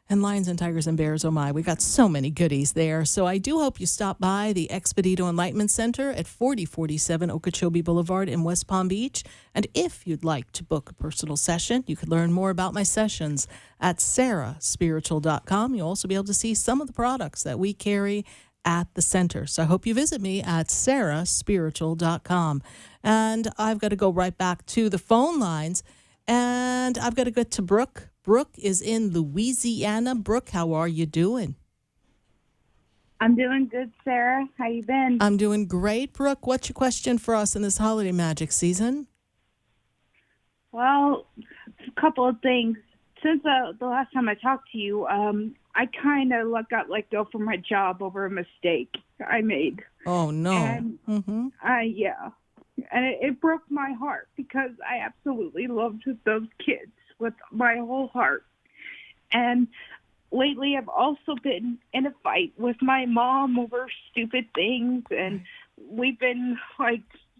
and lions and tigers and bears. Oh my, we got so many goodies there. So I do hope you stop by the Expedito Enlightenment Center at 4047 Okeechobee Boulevard in West Palm Beach. And if you'd like to book a personal session, you can learn more about my sessions at sarahspiritual.com. You'll also be able to see some of the products that we carry at the center. So I hope you visit me at sarahspiritual.com. And I've got to go right back to the phone lines, and I've got to go to Brooke. Brooke is in Louisiana. Brooke, how are you doing? I'm doing good, Sarah. How you been? I'm doing great. Brooke, what's your question for us in this holiday magic season? Well, a couple of things. Since the last time I talked to you, I kind of got let go from my job over a mistake I made. Oh, no. And, yeah. And it broke my heart because I absolutely loved those kids with my whole heart. And lately I've also been in a fight with my mom over stupid things, and we've been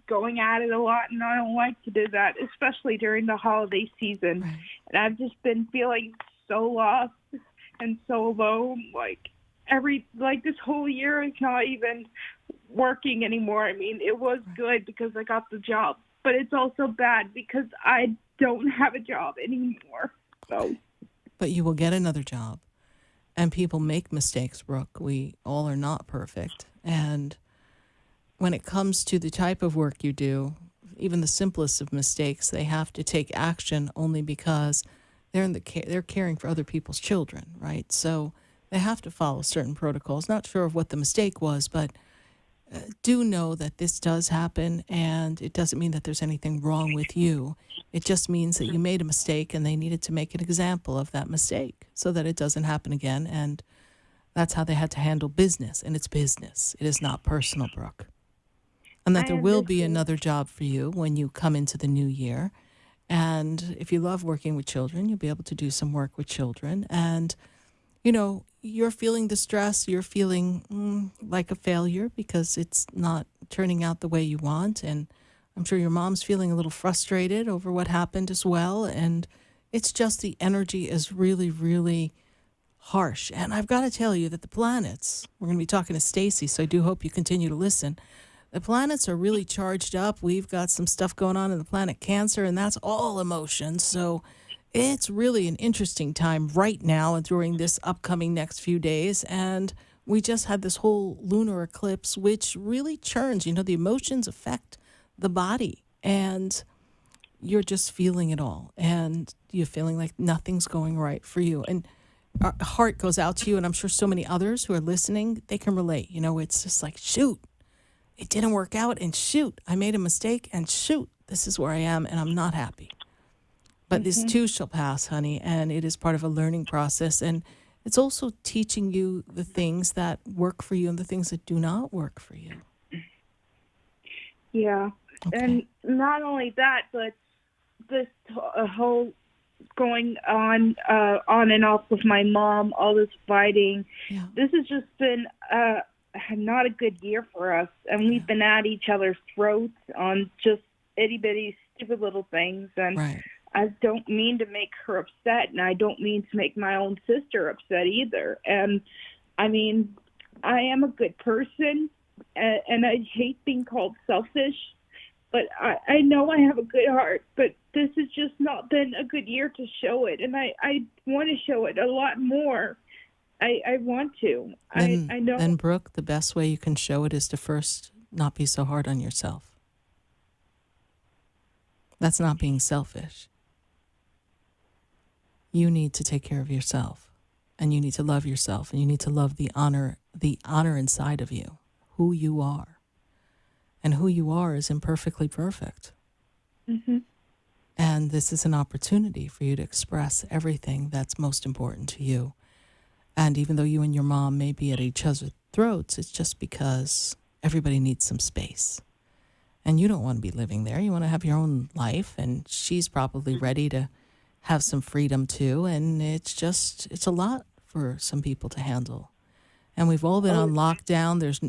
going at it a lot, and I don't like to do that, especially during the holiday season. Right. And I've just been feeling so lost and so alone. This whole year is not even working anymore. I mean, it was good because I got the job, but it's also bad because I don't have a job anymore. So, but you will get another job, and people make mistakes, Brooke. We all are not perfect, and when it comes to the type of work you do, even the simplest of mistakes, they have to take action only because they're caring for other people's children, right? So they have to follow certain protocols. Not sure of what the mistake was, but do know that this does happen, and it doesn't mean that there's anything wrong with you. It just means that you made a mistake and they needed to make an example of that mistake so that it doesn't happen again. And that's how they had to handle business. And it's business. It is not personal, Brooke. And that there will be another job for you when you come into the new year. And if you love working with children, you'll be able to do some work with children. And, you know, you're feeling the stress. You're feeling like a failure because it's not turning out the way you want. And I'm sure your mom's feeling a little frustrated over what happened as well. And it's just the energy is really, really harsh. And I've got to tell you that the planets, we're going to be talking to Stacie, so I do hope you continue to listen. The planets are really charged up. We've got some stuff going on in the planet Cancer, and that's all emotions. So it's really an interesting time right now during this upcoming next few days. And we just had this whole lunar eclipse, which really churns. You know, the emotions affect the body, and you're just feeling it all, and you're feeling like nothing's going right for you. And our heart goes out to you, and I'm sure so many others who are listening, they can relate. You know, it's just like, shoot, it didn't work out, and shoot, I made a mistake, and shoot, this is where I am, and I'm not happy. But this too shall pass, honey, and it is part of a learning process, and it's also teaching you the things that work for you and the things that do not work for you. Yeah. Okay. And not only that, but this whole going on and off with my mom, all this fighting. Yeah. This has just been not a good year for us. And we've been at each other's throats on just itty-bitty, stupid little things. And I don't mean to make her upset, and I don't mean to make my own sister upset either. And, I mean, I am a good person, and I hate being called selfish. But I know I have a good heart, but this has just not been a good year to show it. And I want to show it a lot more. I want to. I know. Then, Brooke, the best way you can show it is to first not be so hard on yourself. That's not being selfish. You need to take care of yourself, and you need to love yourself, and you need to love the honor inside of you, who you are. And who you are is imperfectly perfect. Mm-hmm. And this is an opportunity for you to express everything that's most important to you. And even though you and your mom may be at each other's throats, it's just because everybody needs some space. And you don't want to be living there. You want to have your own life. And she's probably ready to have some freedom too. And it's a lot for some people to handle. And we've all been on lockdown. There's,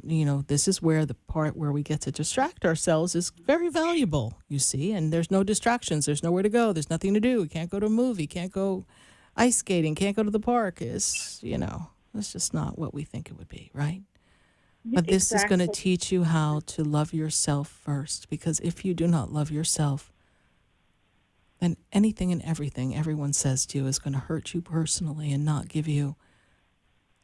this is where the part where we get to distract ourselves is very valuable, you see. And there's no distractions. There's nowhere to go. There's nothing to do. We can't go to a movie. Can't go ice skating. Can't go to the park. It's just not what we think it would be, right? But this is going to teach you how to love yourself first. Because if you do not love yourself, then anything and everything everyone says to you is going to hurt you personally and not give you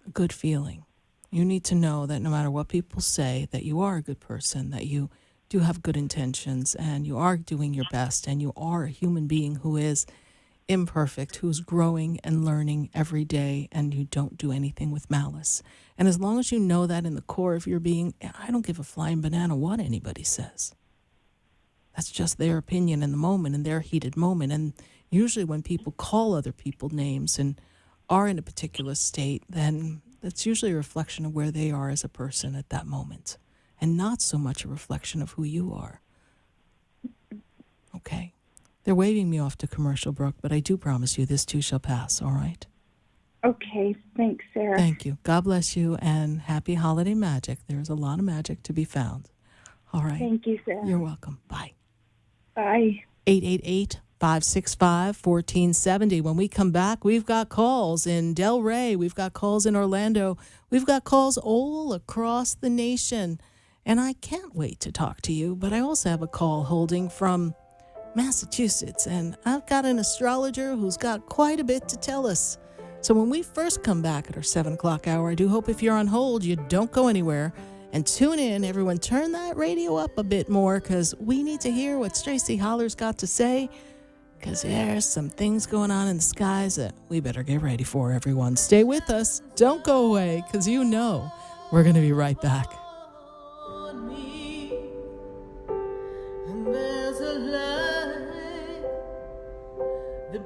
a good feeling. You need to know that no matter what people say, that you are a good person, that you do have good intentions, and you are doing your best, and you are a human being who is imperfect, who's growing and learning every day, and you don't do anything with malice. And as long as you know that in the core of your being, I don't give a flying banana what anybody says. That's just their opinion in the moment, in their heated moment. And usually when people call other people names and are in a particular state, then that's usually a reflection of where they are as a person at that moment, and not so much a reflection of who you are. Okay. They're waving me off to commercial, Brooke, but I do promise you this too shall pass, all right? Okay. Thanks, Sarah. Thank you. God bless you, and happy holiday magic. There's a lot of magic to be found. All right. Thank you, Sarah. You're welcome. Bye. Bye. 888-565-1470. When we come back, we've got calls in Delray. We've got calls in Orlando. We've got calls all across the nation. And I can't wait to talk to you, but I also have a call holding from Massachusetts. And I've got an astrologer who's got quite a bit to tell us. So when we first come back at our 7 o'clock hour, I do hope if you're on hold, you don't go anywhere. And tune in, everyone, turn that radio up a bit more, because we need to hear what Stacie Haller's got to say, because there's some things going on in the skies that we better get ready for, everyone. Stay with us. Don't go away, because we're going to be right back.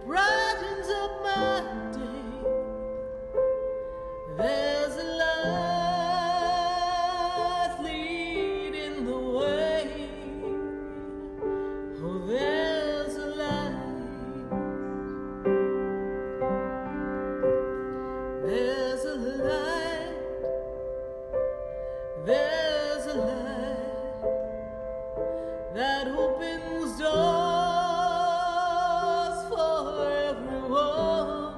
brightens up my day. There's a light leading the way. Oh, there's a light. There's a light. There's a light that opens doors for everyone.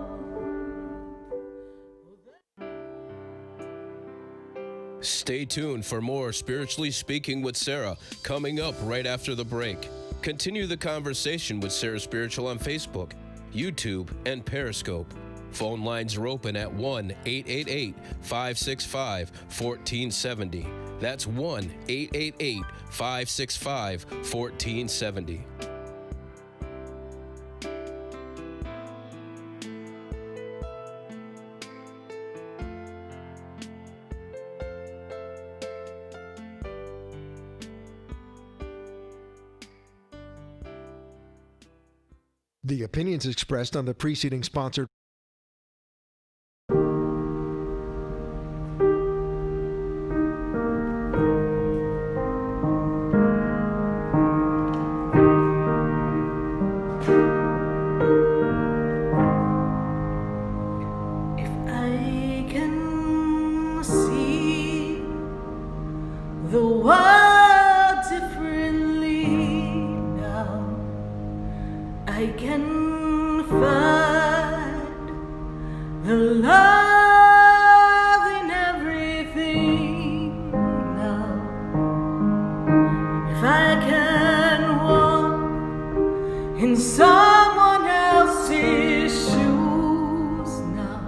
Stay tuned for more Spiritually Speaking with Sarah coming up right after the break. Continue the conversation with Sarah Spiritual on Facebook, YouTube, and Periscope. Phone lines are open at 1-888-565-1470. That's 1-888-565-1470. The opinions expressed on the preceding sponsored If I can see the world differently now, I can find the love in everything now. If I can walk in someone else's shoes now,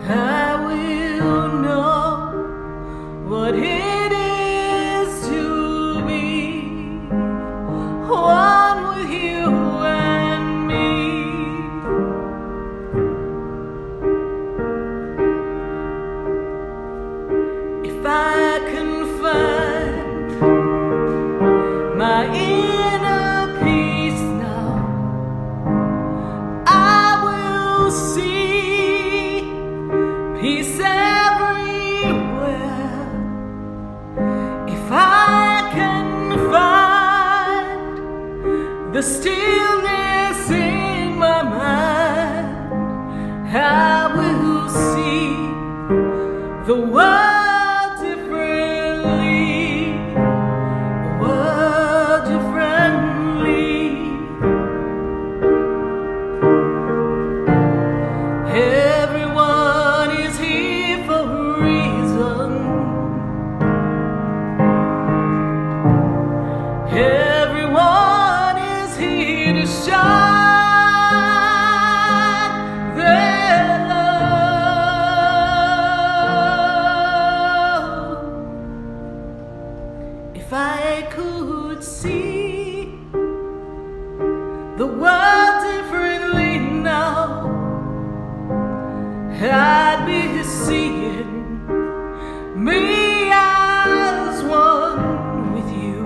I will know what it is to be one with you and me. If I can find my inner peace now, I will see peace everywhere. If I can find the stillness in my mind, I will see the world differently, the world differently. Everyone is here for a reason. Everyone is here to shine their love. If I could see the world differently now, I'd be seeing me as one with you.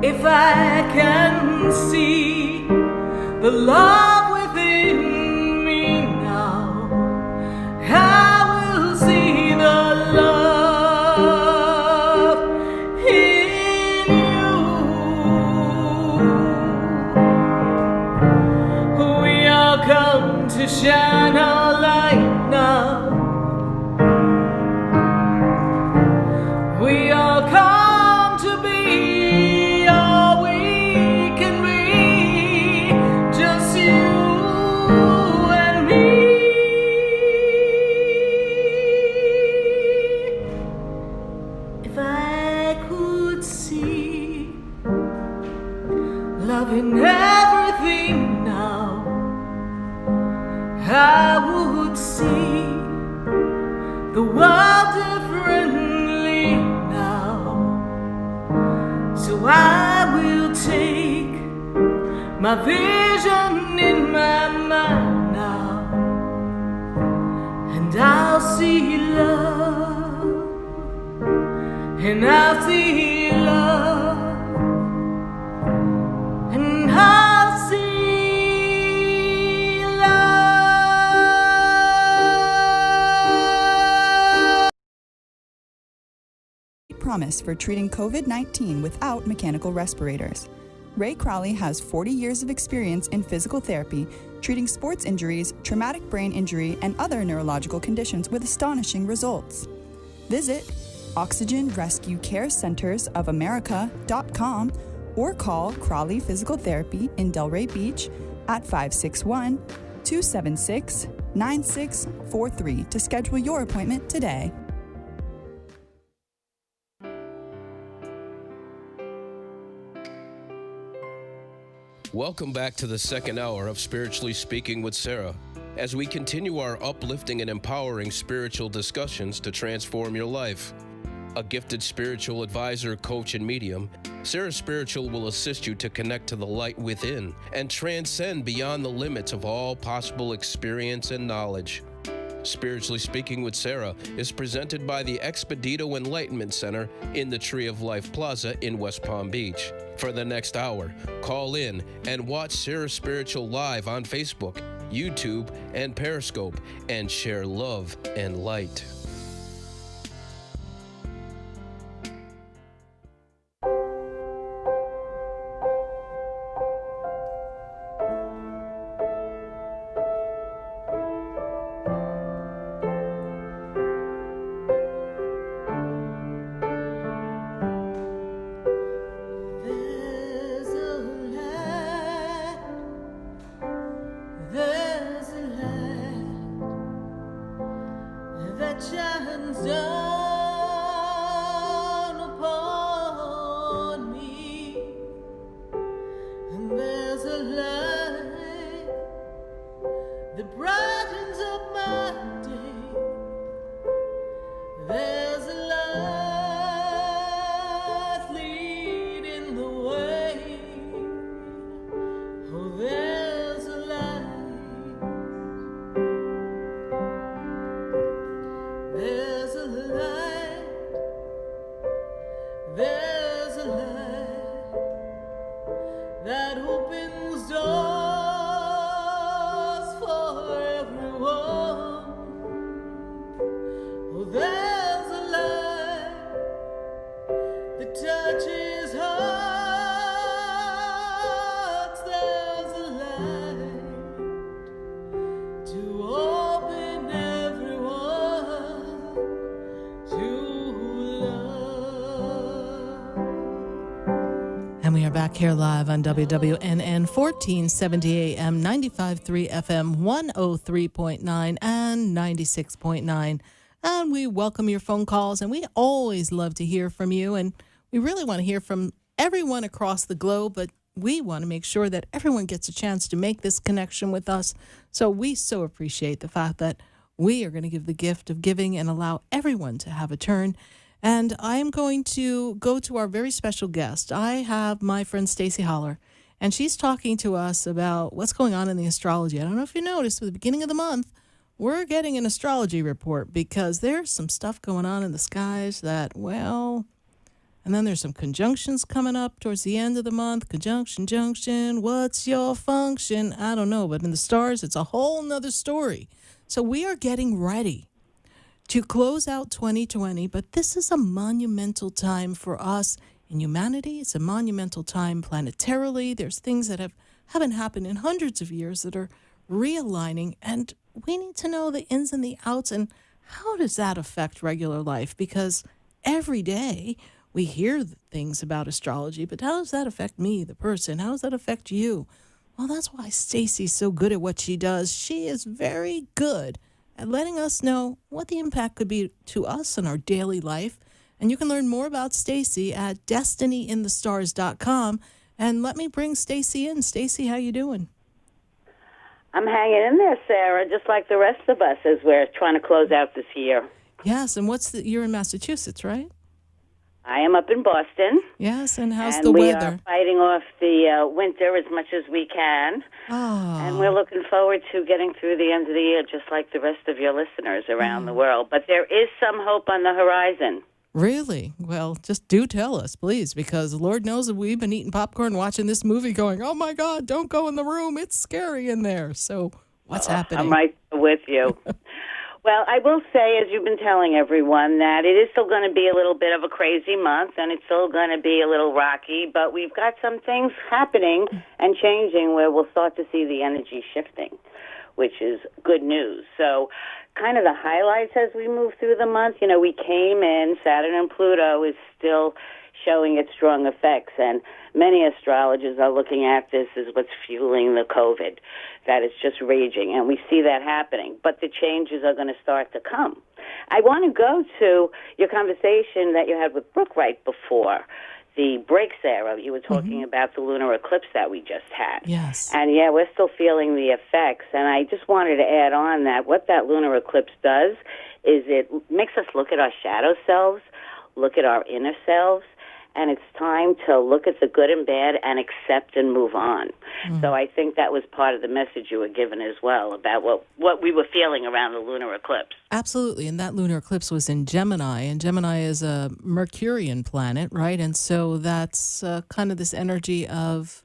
If I can see the love within me now, I will see the love in you. We all come to shine our light now. We all come to be all we can be, just you and me. If I could see love in everything now, I would see the world differently now. So I will take my vision in my mind now, and I'll see love, and I'll see love, and I'll see promise for treating COVID-19 without mechanical respirators. Ray Crowley has 40 years of experience in physical therapy, treating sports injuries, traumatic brain injury, and other neurological conditions with astonishing results. Visit Oxygen Rescue Care Centers of America.com or call Crowley Physical Therapy in Delray Beach at 561-276-9643 to schedule your appointment today. Welcome back to the second hour of Spiritually Speaking with Sarah, as we continue our uplifting and empowering spiritual discussions to transform your life. A gifted spiritual advisor, coach, and medium, Sarah Spiritual will assist you to connect to the light within and transcend beyond the limits of all possible experience and knowledge. Spiritually Speaking with Sarah is presented by the Expedito Enlightenment Center in the Tree of Life Plaza in West Palm Beach. For the next hour, call in and watch Sarah Spiritual live on Facebook, YouTube, and Periscope, and share love and light. There's a light that shines down upon me, and there's a light that brightens up my day. There's a light leading the way. Oh, there's a light. There's a light, there's a light that opens doors for everyone. Oh, there's a light that touches hearts. There's a light to open everyone to love. And we are back here live on WWNN 1470 AM, 95.3 FM, 103.9 and 96.9. And we welcome your phone calls, and we always love to hear from you. And we really want to hear from everyone across the globe, but we want to make sure that everyone gets a chance to make this connection with us. So we so appreciate the fact that we are going to give the gift of giving and allow everyone to have a turn. And I am going to go to our very special guest. I have my friend Stacie Haller, and she's talking to us about what's going on in the astrology. I don't know if you noticed, at the beginning of the month, we're getting an astrology report because there's some stuff going on in the skies that, well, and then there's some conjunctions coming up towards the end of the month. Conjunction, junction, what's your function? I don't know, but in the stars, it's a whole nother story. So we are getting ready to close out 2020, but this is a monumental time for us in humanity. It's a monumental time planetarily. There's things that haven't happened in hundreds of years that are realigning, and we need to know the ins and the outs, and how does that affect regular life? Because every day we hear things about astrology, but how does that affect me, the person? How does that affect you? Well, that's why Stacie's so good at what she does. She is very good at letting us know what the impact could be to us in our daily life. And you can learn more about Stacie at destinyinthestars.com. And let me bring Stacie in. Stacie, how you doing? I'm hanging in there, Sarah, just like the rest of us as we're trying to close out this year. Yes, and you're in Massachusetts, right? I am up in Boston. Yes, and how's the weather? And we are fighting off the winter as much as we can. Oh. And we're looking forward to getting through the end of the year just like the rest of your listeners around the world. But there is some hope on the horizon. Really? Well, just do tell us, please, because Lord knows that we've been eating popcorn watching this movie going, oh, my God, don't go in the room. It's scary in there. So what's happening? I'm right with you. Well, I will say, as you've been telling everyone, that it is still going to be a little bit of a crazy month, and it's still going to be a little rocky, but we've got some things happening and changing where we'll start to see the energy shifting, which is good news. So kind of the highlights as we move through the month, we came in, Saturn and Pluto is still showing its strong effects, and many astrologers are looking at this as what's fueling the COVID, that is just raging, and we see that happening. But the changes are going to start to come. I want to go to your conversation that you had with Brooke right before the break, Sarah. You were talking about the lunar eclipse that we just had. Yes. And, yeah, we're still feeling the effects, and I just wanted to add on that what that lunar eclipse does is it makes us look at our shadow selves, look at our inner selves, and it's time to look at the good and bad and accept and move on. So I think that was part of the message you were given as well about what we were feeling around the lunar eclipse. Absolutely, and that lunar eclipse was in Gemini, and Gemini is a Mercurian planet, right? And so that's kind of this energy of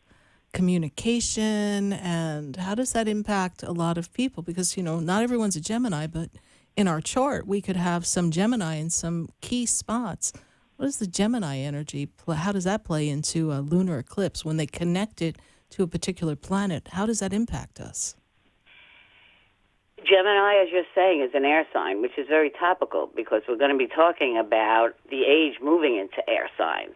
communication, and how does that impact a lot of people? Because, not everyone's a Gemini, but in our chart, we could have some Gemini in some key spots. What is the Gemini energy? How does that play into a lunar eclipse when they connect it to a particular planet? How does that impact us? Gemini, as you're saying, is an air sign, which is very topical because we're going to be talking about the age moving into air signs.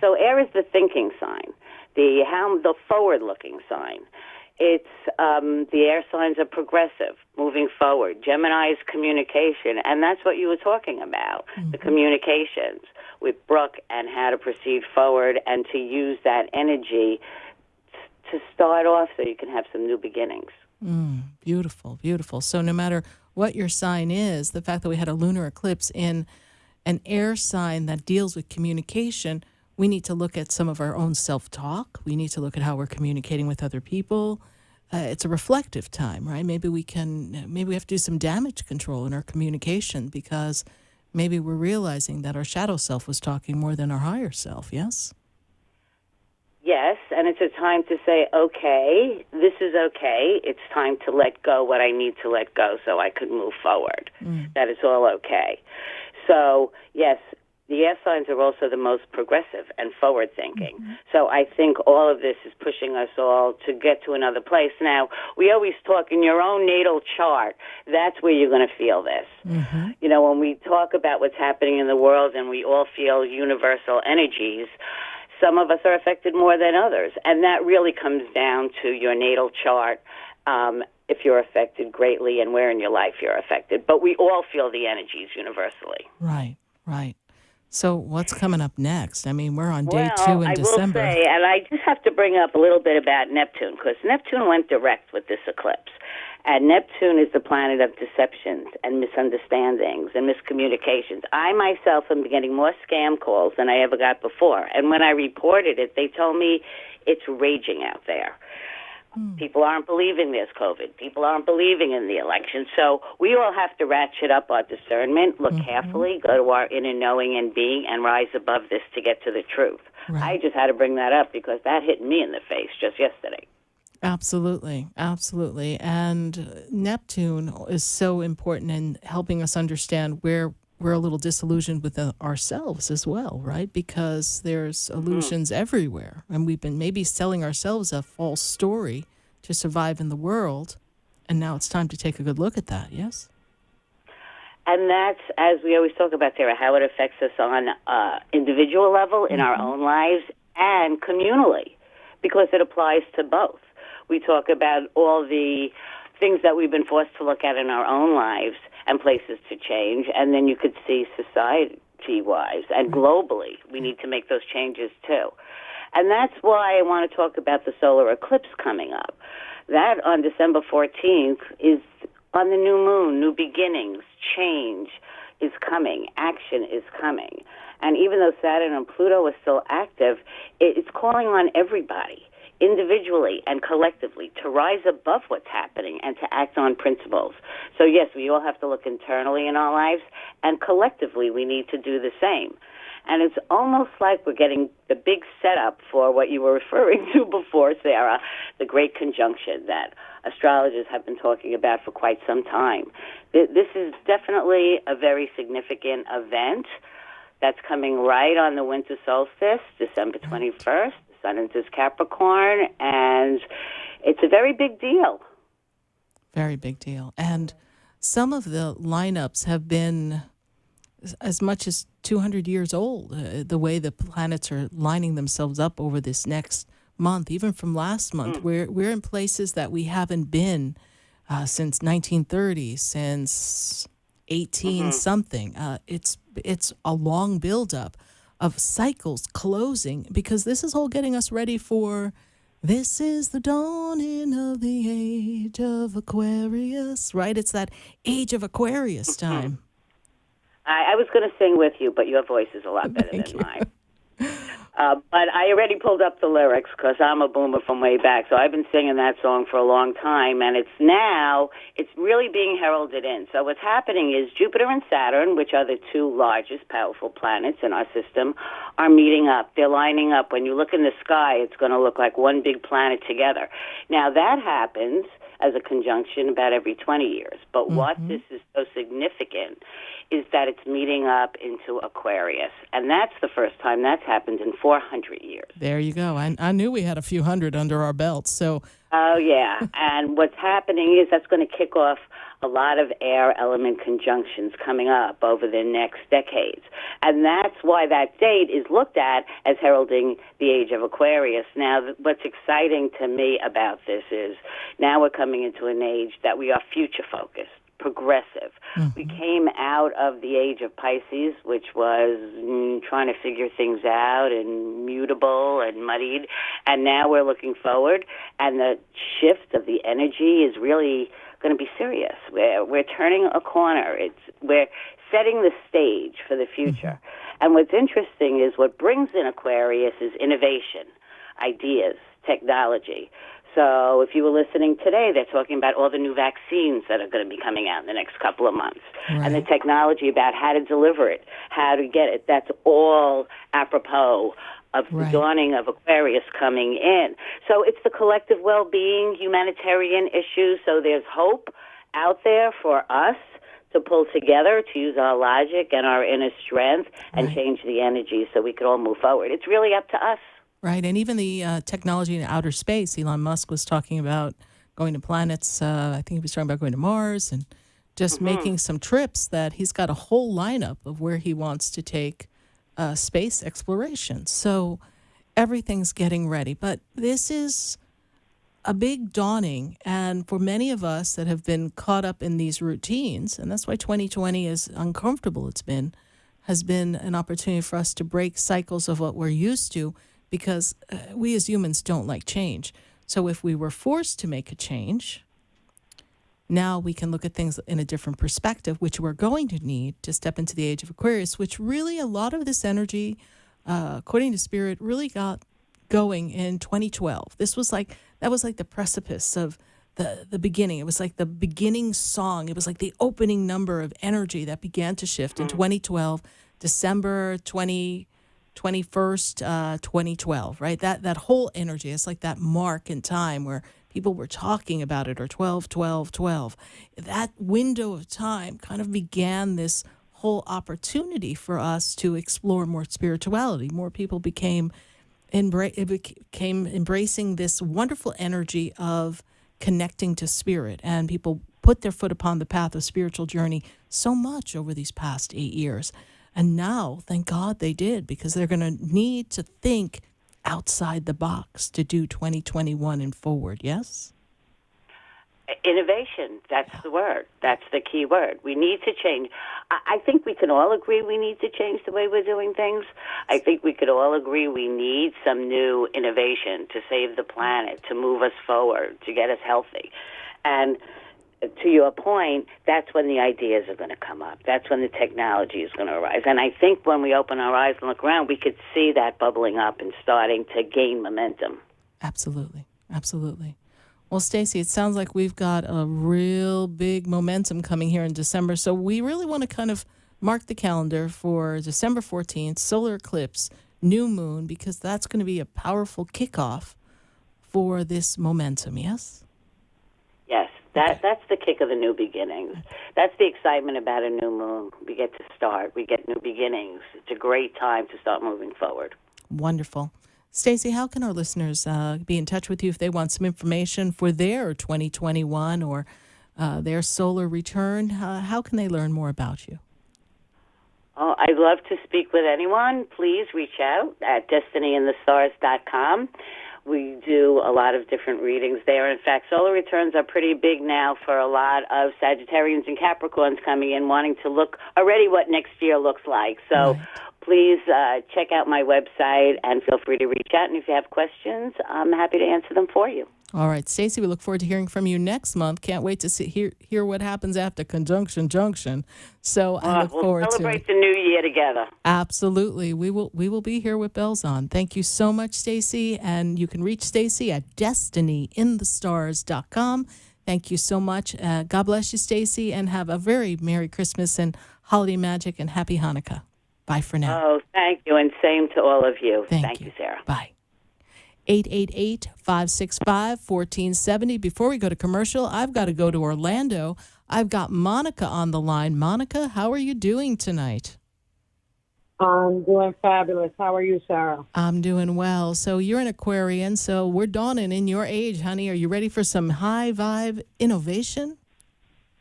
So air is the thinking sign, the forward-looking sign. It's the air signs are progressive, moving forward. Gemini is communication, and that's what you were talking about, the communications with Brooke and how to proceed forward and to use that energy to start off so you can have some new beginnings. Beautiful, beautiful. So no matter what your sign is, the fact that we had a lunar eclipse in an air sign that deals with communication, we need to look at some of our own self-talk. We need to look at how we're communicating with other people. It's a reflective time, right? Maybe we have to do some damage control in our communication because maybe we're realizing that our shadow self was talking more than our higher self, yes? Yes, and it's a time to say, okay, this is okay. It's time to let go what I need to let go so I could move forward. That it's all okay. So, yes, the air signs are also the most progressive and forward-thinking. So I think all of this is pushing us all to get to another place. Now, we always talk in your own natal chart. That's where you're going to feel this. When we talk about what's happening in the world and we all feel universal energies, some of us are affected more than others. And that really comes down to your natal chart, if you're affected greatly and where in your life you're affected. But we all feel the energies universally. Right, right. So what's coming up next? I mean, we're on day 2 in December. I will say, and I just have to bring up a little bit about Neptune, because Neptune went direct with this eclipse. And Neptune is the planet of deceptions and misunderstandings and miscommunications. I myself am getting more scam calls than I ever got before. And when I reported it, they told me it's raging out there. People aren't believing there's COVID. People aren't believing in the election. So we all have to ratchet up our discernment, look carefully, go to our inner knowing and being, and rise above this to get to the truth. I just had to bring that up because that hit me in the face just yesterday. Absolutely, absolutely. And Neptune is so important in helping us understand where we're a little disillusioned with ourselves as well, right? Because there's illusions everywhere. And we've been maybe selling ourselves a false story to survive in the world. And now it's time to take a good look at that, yes? And that's, as we always talk about, Sarah, how it affects us on individual level in our own lives and communally, because it applies to both. We talk about all the things that we've been forced to look at in our own lives and places to change, and then you could see society-wise and globally, we need to make those changes too. And that's why I want to talk about the solar eclipse coming up. That on December 14th is on the new moon, new beginnings, change is coming, action is coming. And even though Saturn and Pluto are still active, it's calling on everybody, individually and collectively, to rise above what's happening and to act on principles. So yes, we all have to look internally in our lives, and collectively we need to do the same. And it's almost like we're getting the big setup for what you were referring to before, Sarah, the great conjunction that astrologers have been talking about for quite some time. This is definitely a very significant event that's coming right on the winter solstice, December 21st. The sun enters Capricorn, and it's a very big deal. Very big deal. And some of the lineups have been as much as 200 years old, the way the planets are lining themselves up over this next month, even from last month. We're in places that we haven't been since 1930, since 18-something. It's a long buildup of cycles closing, because this is all getting us ready for... This is the dawning of the Age of Aquarius, right? It's that Age of Aquarius time. I was going to sing with you, but your voice is a lot better than mine. But I already pulled up the lyrics because I'm a boomer from way back, so I've been singing that song for a long time, and it's really being heralded in. So what's happening is Jupiter and Saturn, which are the two largest powerful planets in our system, are meeting up. They're lining up. When you look in the sky, it's going to look like one big planet together. Now, that happens as a conjunction about every 20 years. But what this is so significant is that it's meeting up into Aquarius. And that's the first time that's happened in 400 years. There you go. I knew we had a few hundred under our belts. So. Oh, yeah. And what's happening is that's going to kick off a lot of air element conjunctions coming up over the next decades. And that's why that date is looked at as heralding the Age of Aquarius. Now, what's exciting to me about this is now we're coming into an age that we are future-focused, progressive. We came out of the age of Pisces, which was trying to figure things out and mutable and muddied, and now we're looking forward, and the shift of the energy is really going to be serious. We're turning a corner. We're setting the stage for the future. And what's interesting is what brings in Aquarius is innovation, ideas, technology. So if you were listening today, they're talking about all the new vaccines that are going to be coming out in the next couple of months. Right. And the technology about how to deliver it, how to get it. That's all apropos of the dawning of Aquarius coming in. So it's the collective well-being, humanitarian issues. So there's hope out there for us to pull together, to use our logic and our inner strength and change the energy so we can all move forward. It's really up to us. Right, and even the technology in outer space. Elon Musk was talking about going to planets. I think he was talking about going to Mars and just making some trips, that he's got a whole lineup of where he wants to take space exploration. So everything's getting ready. But this is a big dawning, and for many of us that have been caught up in these routines, and that's why 2020, as uncomfortable has been an opportunity for us to break cycles of what we're used to, because we as humans don't like change. So if we were forced to make a change, now we can look at things in a different perspective, which we're going to need to step into the Age of Aquarius, which really a lot of this energy, according to Spirit, really got going in 2012. That was like the precipice of the beginning. It was like the beginning song. It was like the opening number of energy that began to shift in 2012, December 21st, 2012, right? That whole energy, it's like that mark in time where people were talking about it, or 12, 12, 12. That window of time kind of began this whole opportunity for us to explore more spirituality. More people became embracing this wonderful energy of connecting to spirit, and people put their foot upon the path of spiritual journey so much over these past 8 years. And now, thank God they did, because they're going to need to think outside the box to do 2021 and forward, yes? Innovation, that's the word. That's the key word. We need to change. I think we can all agree we need to change the way we're doing things. I think we could all agree we need some new innovation to save the planet, to move us forward, to get us healthy. And to your point, that's when the ideas are going to come up. That's when the technology is going to arise. And I think when we open our eyes and look around, we could see that bubbling up and starting to gain momentum. Absolutely. Absolutely. Well, Stacie, it sounds like we've got a real big momentum coming here in December. So we really want to kind of mark the calendar for December 14th, solar eclipse, new moon, because that's going to be a powerful kickoff for this momentum, yes? Yes, that's the kick of the new beginnings. That's the excitement about a new moon. We get to start. We get new beginnings. It's a great time to start moving forward. Wonderful. Stacie, how can our listeners be in touch with you if they want some information for their 2021 or their solar return? How can they learn more about you? Oh, I'd love to speak with anyone. Please reach out at destinyinthestars.com. We do a lot of different readings there. In fact, solar returns are pretty big now for a lot of Sagittarians and Capricorns coming in wanting to look already what next year looks like. So please check out my website and feel free to reach out. And if you have questions, I'm happy to answer them for you. All right, Stacie, we look forward to hearing from you next month. Can't wait to hear what happens after conjunction junction. So I look forward to We'll celebrate the new year together. Absolutely. We will be here with bells on. Thank you so much, Stacie, and you can reach Stacie at destinyinthestars.com. Thank you so much. God bless you, Stacie, and have a very Merry Christmas and holiday magic and Happy Hanukkah. Bye for now. Oh, thank you, and same to all of you. Thank you, Sarah. Bye. 888-565-1470. Before we go to commercial, I've got to go to Orlando. I've got Monica on the line. Monica, how are you doing tonight? I'm doing fabulous. How are you, Sarah? I'm doing well. So you're an Aquarian, so we're dawning in your age, honey. Are you ready for some high vibe innovation?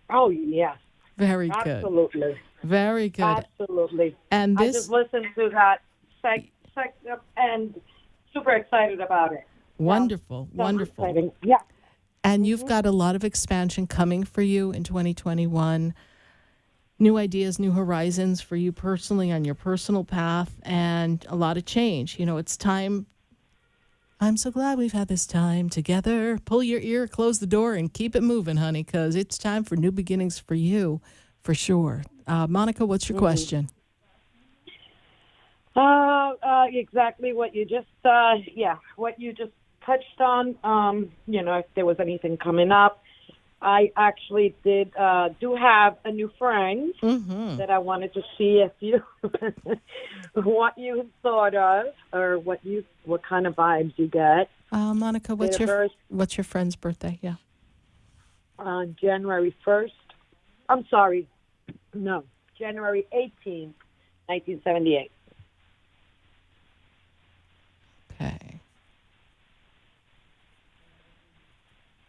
Oh, yes. Very good. Absolutely. Very good. Absolutely. And I just listened to that and super excited about it. Wonderful, wonderful. Exciting. Yeah. And you've got a lot of expansion coming for you in 2021. New ideas, new horizons for you personally on your personal path, and a lot of change. You know, it's time. I'm so glad we've had this time together. Pull your ear, close the door, and keep it moving, honey, because it's time for new beginnings for you, for sure. Monica, what's your question? Exactly what you just, what you just touched on. If there was anything coming up. I actually do have a new friend that I wanted to see if you, what you thought of, or what kind of vibes you get. Monica, what's your friend's birthday? Yeah. On January 1st. I'm sorry. No, January 18th, 1978. Okay.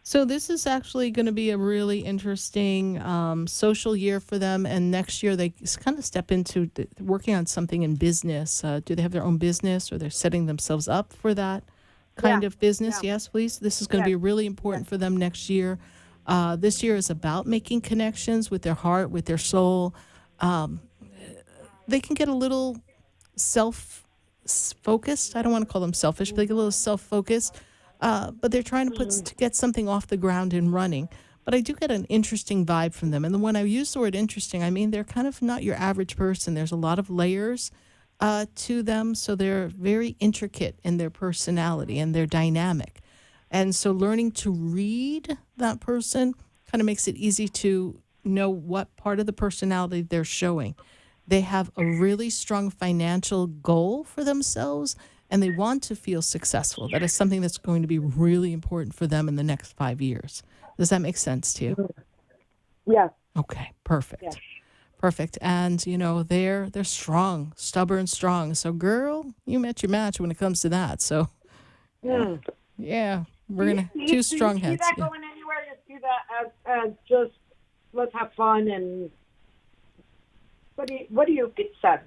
So this is actually going to be a really interesting social year for them, and next year they kind of step into working on something in business. Do they have their own business, or they're setting themselves up for that kind of business? Yeah. Yes, please. This is going to be really important for them next year. This year is about making connections with their heart, with their soul. They can get a little self-focused. I don't want to call them selfish, but they get a little self-focused. But they're trying to get something off the ground and running. But I do get an interesting vibe from them. And when I use the word interesting, I mean they're kind of not your average person. There's a lot of layers to them, so they're very intricate in their personality and their dynamic. And so learning to read that person kind of makes it easy to know what part of the personality they're showing. They have a really strong financial goal for themselves, and they want to feel successful. That is something that's going to be really important for them in the next 5 years. Does that make sense to you? Yes. Okay, perfect. Yes. Perfect. And, they're strong, stubborn, strong. So, girl, you met your match when it comes to that. So, yeah, we're going to two strong heads. You see that going anywhere? You see that as just let's have fun and what do you sense?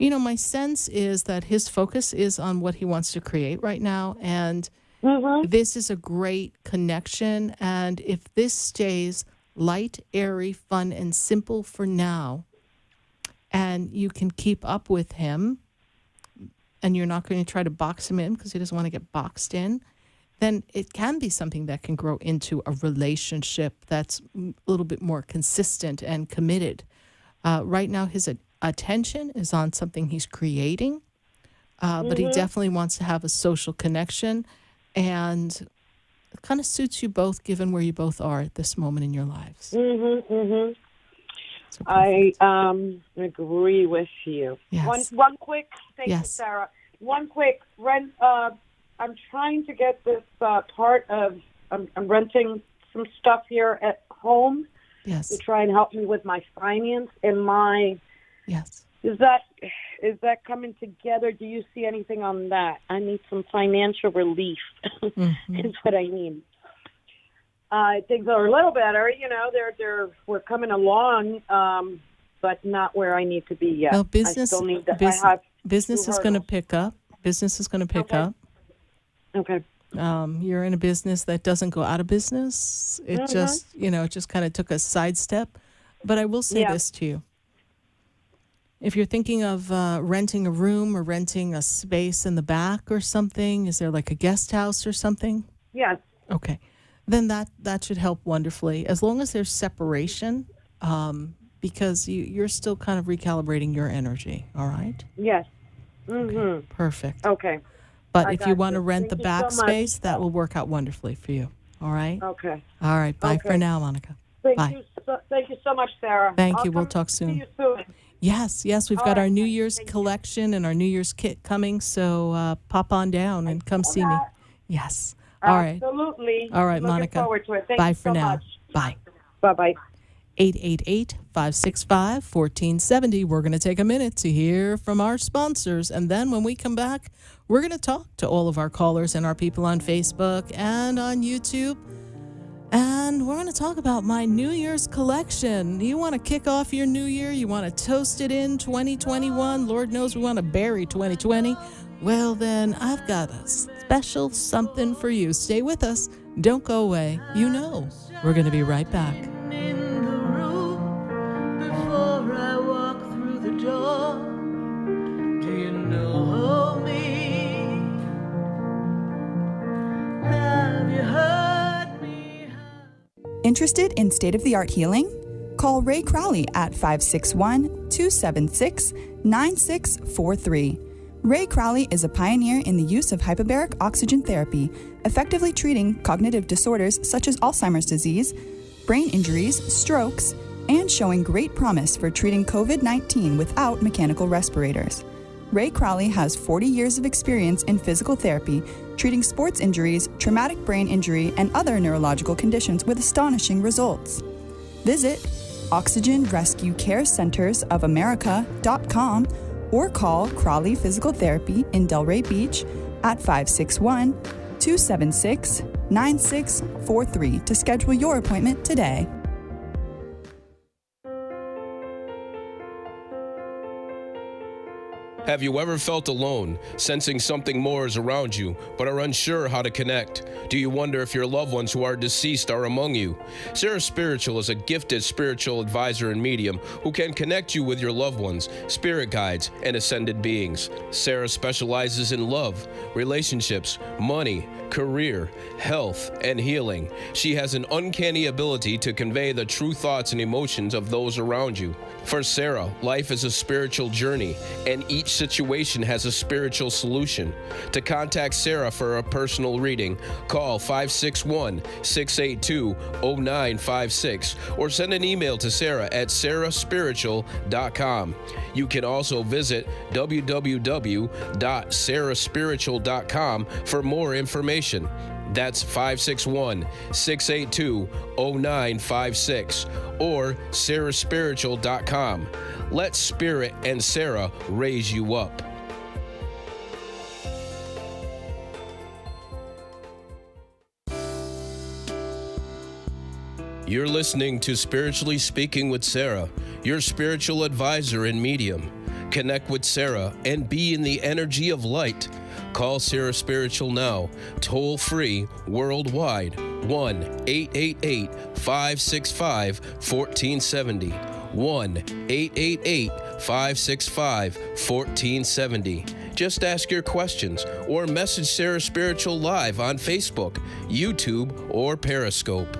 My sense is that his focus is on what he wants to create right now. And this is a great connection. And if this stays light, airy, fun, and simple for now, and you can keep up with him, and you're not going to try to box him in because he doesn't want to get boxed in, then it can be something that can grow into a relationship that's a little bit more consistent and committed. Right now, his attention is on something he's creating, but he definitely wants to have a social connection, and it kind of suits you both given where you both are at this moment in your lives. I agree with you. Yes. One quick, thank you, Yes. Sarah. One quick rent. I'm trying to get this part of. I'm renting some stuff here at home. Yes. To try and help me with my finance and my. Yes. Is that coming together? Do you see anything on that? I need some financial relief. Mm-hmm. Is what I need. Things are a little better, we're coming along, but not where I need to be yet. Well, business I still need to, business is going to pick up. Business is going to pick up. Okay. You're in a business that doesn't go out of business. It just, it just kind of took a sidestep. But I will say this to you. If you're thinking of renting a room or renting a space in the back or something, is there like a guest house or something? Yes. Okay. Then that should help wonderfully, as long as there's separation, because you're still kind of recalibrating your energy, all right? Yes. Mm-hmm. Okay. Perfect. Okay. But if you want to rent the back space, that will work out wonderfully for you, all right? Okay. All right. Bye for now, Monica. Thank you so much, Sarah. Thank you. We'll talk soon. See you soon. Yes. We've got our New Year's collection and our New Year's kit coming, so pop on down and come see me. Yes. All right. Absolutely. All right, Looking Monica. Forward to it. Thank Bye you for so now. Much. Bye. Bye-bye. 888-565-1470. We're going to take a minute to hear from our sponsors. And then when we come back, we're going to talk to all of our callers and our people on Facebook and on YouTube. And we're going to talk about my New Year's collection. You want to kick off your new year? You want to toast it in 2021? Lord knows we want to bury 2020. Well, then I've got a special something for you. Stay with us. Don't go away. We're going to be right back. In the room before I walk through the door, do you know me? Have you heard me? Interested in state-of-the-art healing? Call Ray Crowley at 561-276-9643. Ray Crowley is a pioneer in the use of hyperbaric oxygen therapy, effectively treating cognitive disorders such as Alzheimer's disease, brain injuries, strokes, and showing great promise for treating COVID-19 without mechanical respirators. Ray Crowley has 40 years of experience in physical therapy, treating sports injuries, traumatic brain injury, and other neurological conditions with astonishing results. Visit OxygenRescueCareCentersOfAmerica.com or call Crowley Physical Therapy in Delray Beach at 561-276-9643 to schedule your appointment today. Have you ever felt alone, sensing something more is around you, but are unsure how to connect? Do you wonder if your loved ones who are deceased are among you? Sarah Spiritual is a gifted spiritual advisor and medium who can connect you with your loved ones, spirit guides, and ascended beings. Sarah specializes in love, relationships, money, career, health, and healing. She has an uncanny ability to convey the true thoughts and emotions of those around you. For Sarah, life is a spiritual journey, and each situation has a spiritual solution. To contact Sarah for a personal reading, call 561-682-0956 or send an email to Sarah at sarahspiritual.com. You can also visit www.sarahspiritual.com for more information. That's 561-682-0956 or sarahspiritual.com. Let Spirit and Sarah raise you up. You're listening to Spiritually Speaking with Sarah, your spiritual advisor and medium. Connect with Sarah and be in the energy of light. Call Sarah Spiritual now, toll free, worldwide, 1-888-565-1470. 1-888-565-1470. Just ask your questions or message Sarah Spiritual live on Facebook, YouTube, or Periscope.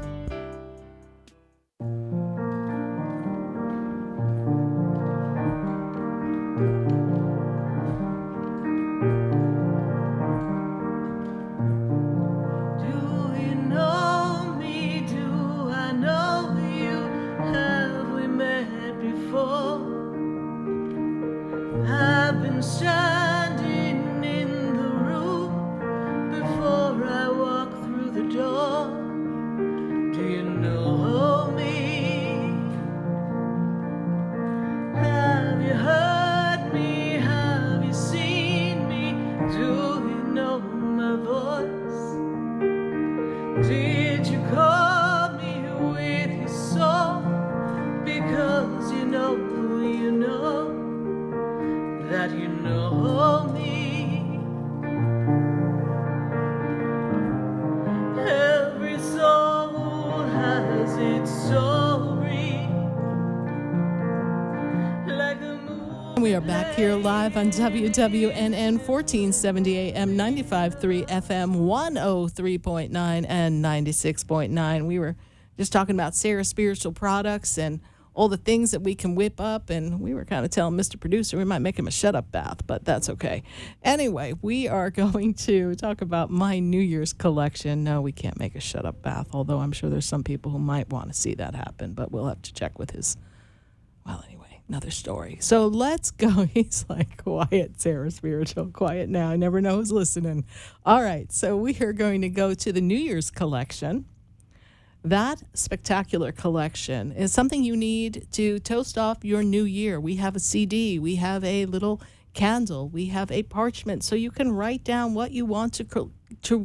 am standing in the room before I walk through the door. Do you know me? Have you heard me? Have you seen me? Do you know my voice? Did you call me with your song? Because you know that you know me. Every soul has its story. Like the moon. We are back here live on WWNN 1470 AM, 95.3 FM, 103.9 and 96.9. We were just talking about Sarah's spiritual products and all the things that we can whip up, and we were kind of telling Mr. Producer we might make him a shut-up bath, but that's okay. Anyway, we are going to talk about my New Year's collection. No, we can't make a shut-up bath, although I'm sure there's some people who might want to see that happen, but we'll have to check with his... Well, anyway, another story. So let's go. He's like, quiet, Sarah Spiritual, quiet now. I never know who's listening. All right, so we are going to go to the New Year's collection. That spectacular collection is something you need to toast off your new year. We have a CD, we have a little candle, we have a parchment, so you can write down what you want to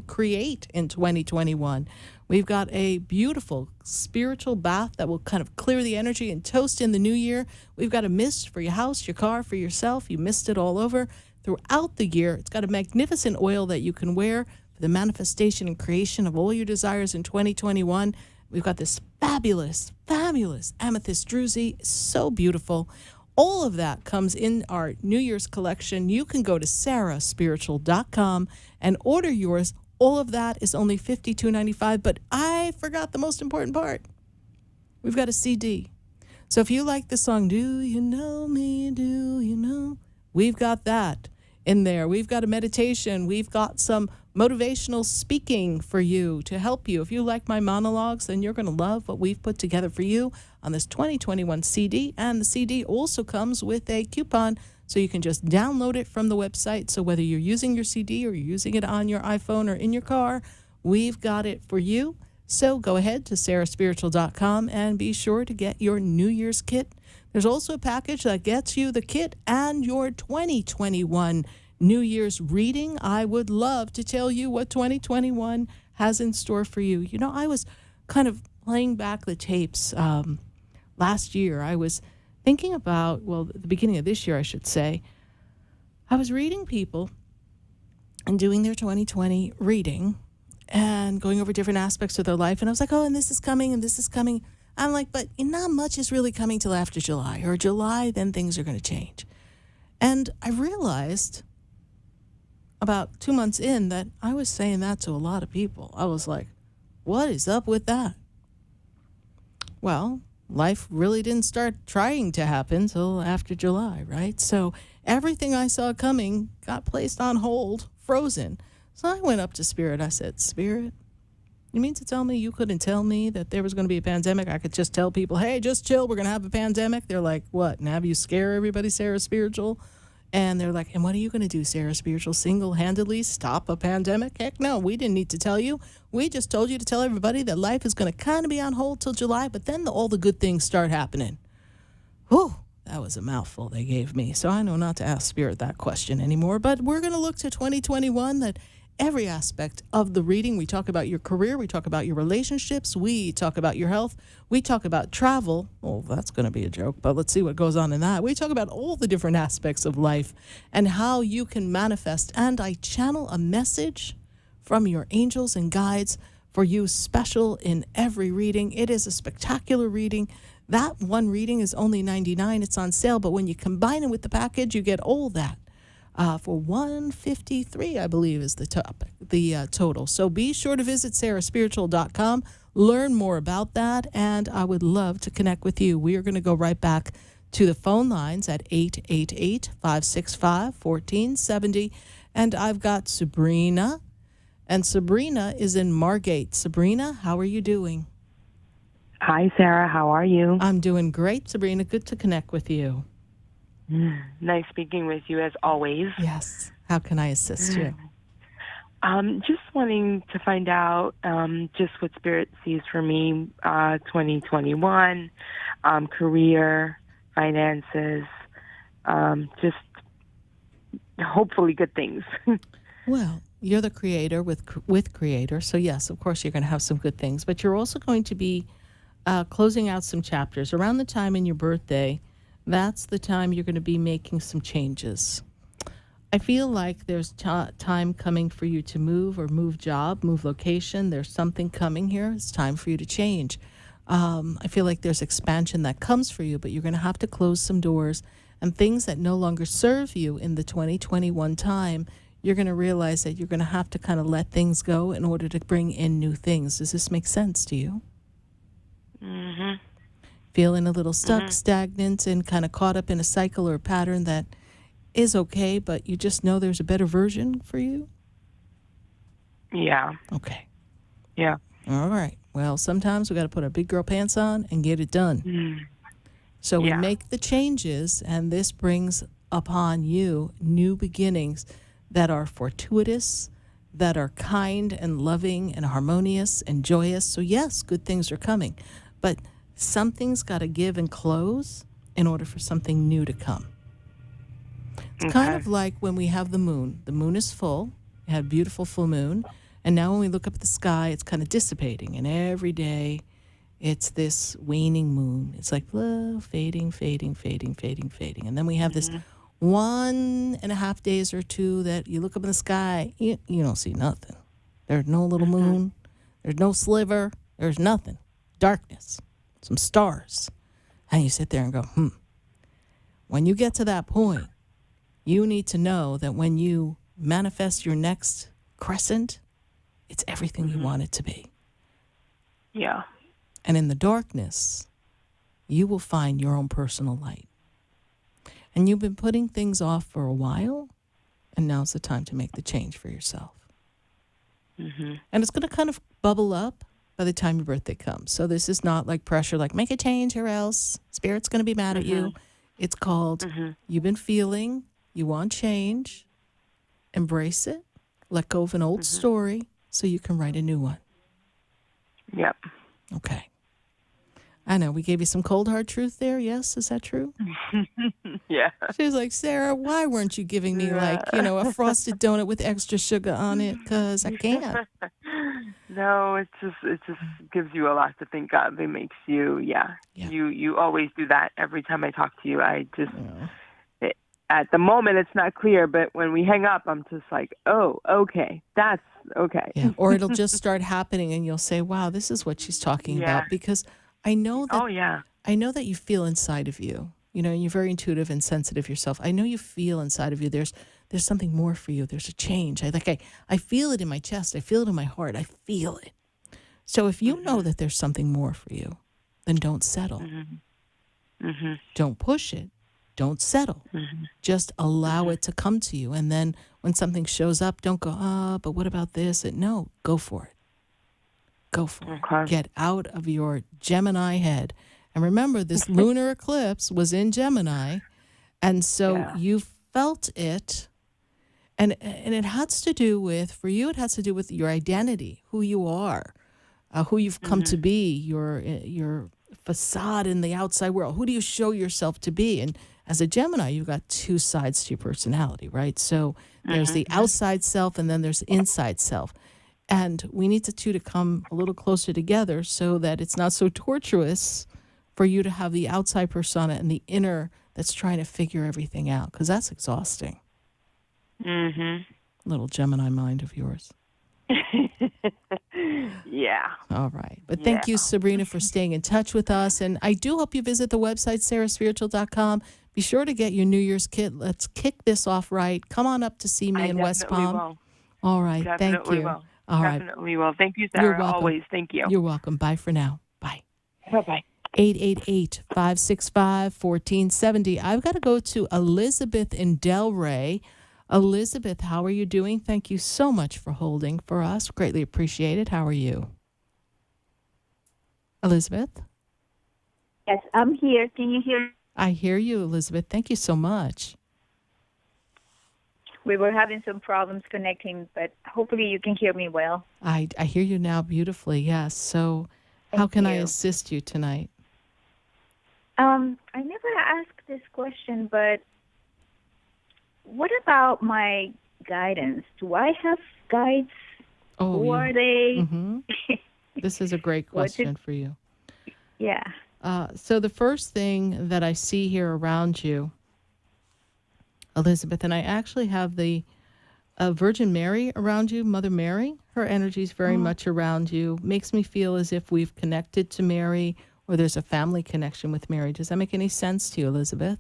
create in 2021. We've got a beautiful spiritual bath that will kind of clear the energy and toast in the new year. We've got a mist for your house, your car, for yourself. You mist it all over throughout the year. It's got a magnificent oil that you can wear the manifestation and creation of all your desires in 2021. We've got this fabulous amethyst druzy, so beautiful. All of that comes in our New Year's collection. You can go to sarahspiritual.com and order yours. All of that is only $52.95, but I forgot the most important part. We've got a CD. So if you like the song, Do You Know Me, Do You Know? We've got that in there. We've got a meditation. We've got some motivational speaking for you to help you. If you like my monologues, then you're going to love what we've put together for you on this 2021 CD. And the CD also comes with a coupon, so you can just download it from the website. So whether you're using your CD or you're using it on your iPhone or in your car, we've got it for you. So go ahead to sarahspiritual.com and be sure to get your New Year's kit. There's also a package that gets you the kit and your 2021 New Year's reading. I would love to tell you what 2021 has in store for you. You know, I was kind of playing back the tapes last year. I was thinking about, well, the beginning of this year, I should say, I was reading people and doing their 2020 reading and going over different aspects of their life. And I was like, oh, and this is coming and this is coming. I'm like, but not much is really coming till after July, or July, then things are going to change. And I realized about 2 months in that I was saying that to a lot of people. I was like, what is up with that? Well, life really didn't start trying to happen till after July, right? So everything I saw coming got placed on hold, frozen. So I went up to Spirit. I said, Spirit, you mean to tell me you couldn't tell me that there was going to be a pandemic? I could just tell people, hey, just chill, we're going to have a pandemic. They're like, what? And have you scare everybody, Sarah Spiritual? And they're like, and what are you going to do, Sarah Spiritual, single-handedly stop a pandemic? Heck no, we didn't need to tell you. We just told you to tell everybody that life is going to kind of be on hold till July, but then all the good things start happening. Whew, that was a mouthful they gave me. So I know not to ask Spirit that question anymore, but we're going to look to 2021, that every aspect of the reading. We talk about your career. We talk about your relationships. We talk about your health. We talk about travel. Oh, that's going to be a joke, but let's see what goes on in that. We talk about all the different aspects of life and how you can manifest. And I channel a message from your angels and guides for you, special in every reading. It is a spectacular reading. That one reading is only $99. It's on sale, but when you combine it with the package, you get all that. For $153, I believe, is the total. So be sure to visit sarahspiritual.com, learn more about that, and I would love to connect with you. We are going to go right back to the phone lines at 888-565-1470, and I've got Sabrina, and Sabrina is in Margate. Sabrina, how are you doing? Hi, Sarah. How are you? I'm doing great, Sabrina. Good to connect with you. Nice speaking with you as always. Yes. How can I assist you? Just wanting to find out just what Spirit sees for me 2021, career, finances, just hopefully good things. Well, you're the creator with creator, so yes, of course you're going to have some good things, but you're also going to be closing out some chapters around the time in your birthday. That's the time you're going to be making some changes. I feel like there's time coming for you to move job, move location. There's something coming here. It's time for you to change. I feel like there's expansion that comes for you, but you're going to have to close some doors, and things that no longer serve you in the 2021 time, you're going to realize that you're going to have to kind of let things go in order to bring in new things. Does this make sense to you? Mm-hmm. Feeling a little stuck, stagnant, and kind of caught up in a cycle or a pattern that is okay, but you just know there's a better version for you? Yeah. Okay. Yeah. All right. Well, sometimes we got to put our big girl pants on and get it done. So we make the changes, and this brings upon you new beginnings that are fortuitous, that are kind and loving and harmonious and joyous. So yes, good things are coming, but something's got to give and close in order for something new to come. It's kind of like when we have the moon. The moon is full. We have a beautiful full moon. And now when we look up at the sky, it's kind of dissipating. And every day, it's this waning moon. It's like fading, fading, fading, fading, fading. And then we have this 1.5 days or two that you look up in the sky, you don't see nothing. There's no little moon. There's no sliver. There's nothing. Darkness. Some stars. And you sit there and go, When you get to that point, you need to know that when you manifest your next crescent, it's everything you want it to be. Yeah. And in the darkness, you will find your own personal light. And you've been putting things off for a while, and now's the time to make the change for yourself. And it's going to kind of bubble up by the time your birthday comes. So this is not like pressure, like make a change or else Spirit's going to be mad at you. It's called, you've been feeling, you want change, embrace it, let go of an old story so you can write a new one. Yep. Okay. I know, we gave you some cold hard truth there. Yes, is that true? Yeah. She was like, Sarah, why weren't you giving me a frosted donut with extra sugar on it? Because I can't. No, it just gives you a lot to think of. It makes you, You always do that every time I talk to you. I just, at the moment, it's not clear, but when we hang up, I'm just like, oh, okay, that's okay. Yeah. Or it'll just start happening and you'll say, wow, this is what she's talking about. Because I know that, I know that you feel inside of you, you're very intuitive and sensitive yourself. I know you feel inside of you. There's something more for you. There's a change. I feel it in my chest. I feel it in my heart. I feel it. So if you know that there's something more for you, then don't settle. Don't push it. Don't settle. Just allow it to come to you. And then when something shows up, don't go, but what about this? No, go for it. Go for it. Get out of your Gemini head. And remember, this lunar eclipse was in Gemini. And so you felt it. And it has to do with, for you, it has to do with your identity, who you are, who you've come to be, your facade in the outside world. Who do you show yourself to be? And as a Gemini, you've got two sides to your personality, right? So there's the outside self and then there's the inside self. And we need the two to come a little closer together so that it's not so torturous for you to have the outside persona and the inner that's trying to figure everything out, because that's exhausting. Little Gemini mind of yours. Yeah. All right. But thank you, Sabrina, for staying in touch with us. And I do hope you visit the website, sarahspiritual.com. Be sure to get your New Year's kit. Let's kick this off right. Come on up to see me in West Palm. Will. All right. Thank you. Will. All right. Definitely will. Thank you, Sarah. You're welcome. Always. Thank you. You're welcome. Bye for now. Bye. Bye-bye. 888-565-1470. I've got to go to Elizabeth in Delray. Elizabeth, how are you doing? Thank you so much for holding for us. Greatly appreciated. How are you? Elizabeth? Yes, I'm here. Can you hear? I hear you, Elizabeth. Thank you so much. We were having some problems connecting, but hopefully you can hear me well. I hear you now beautifully, yes. So how can I assist you tonight? I never asked this question, but what about my guidance? Do I have guides? Who are they? Mm-hmm. This is a great question for you. Yeah. So the first thing that I see here around you, Elizabeth, and I actually have the Virgin Mary around you, Mother Mary. Her energy is very much around you. Makes me feel as if we've connected to Mary, or there's a family connection with Mary. Does that make any sense to you, Elizabeth?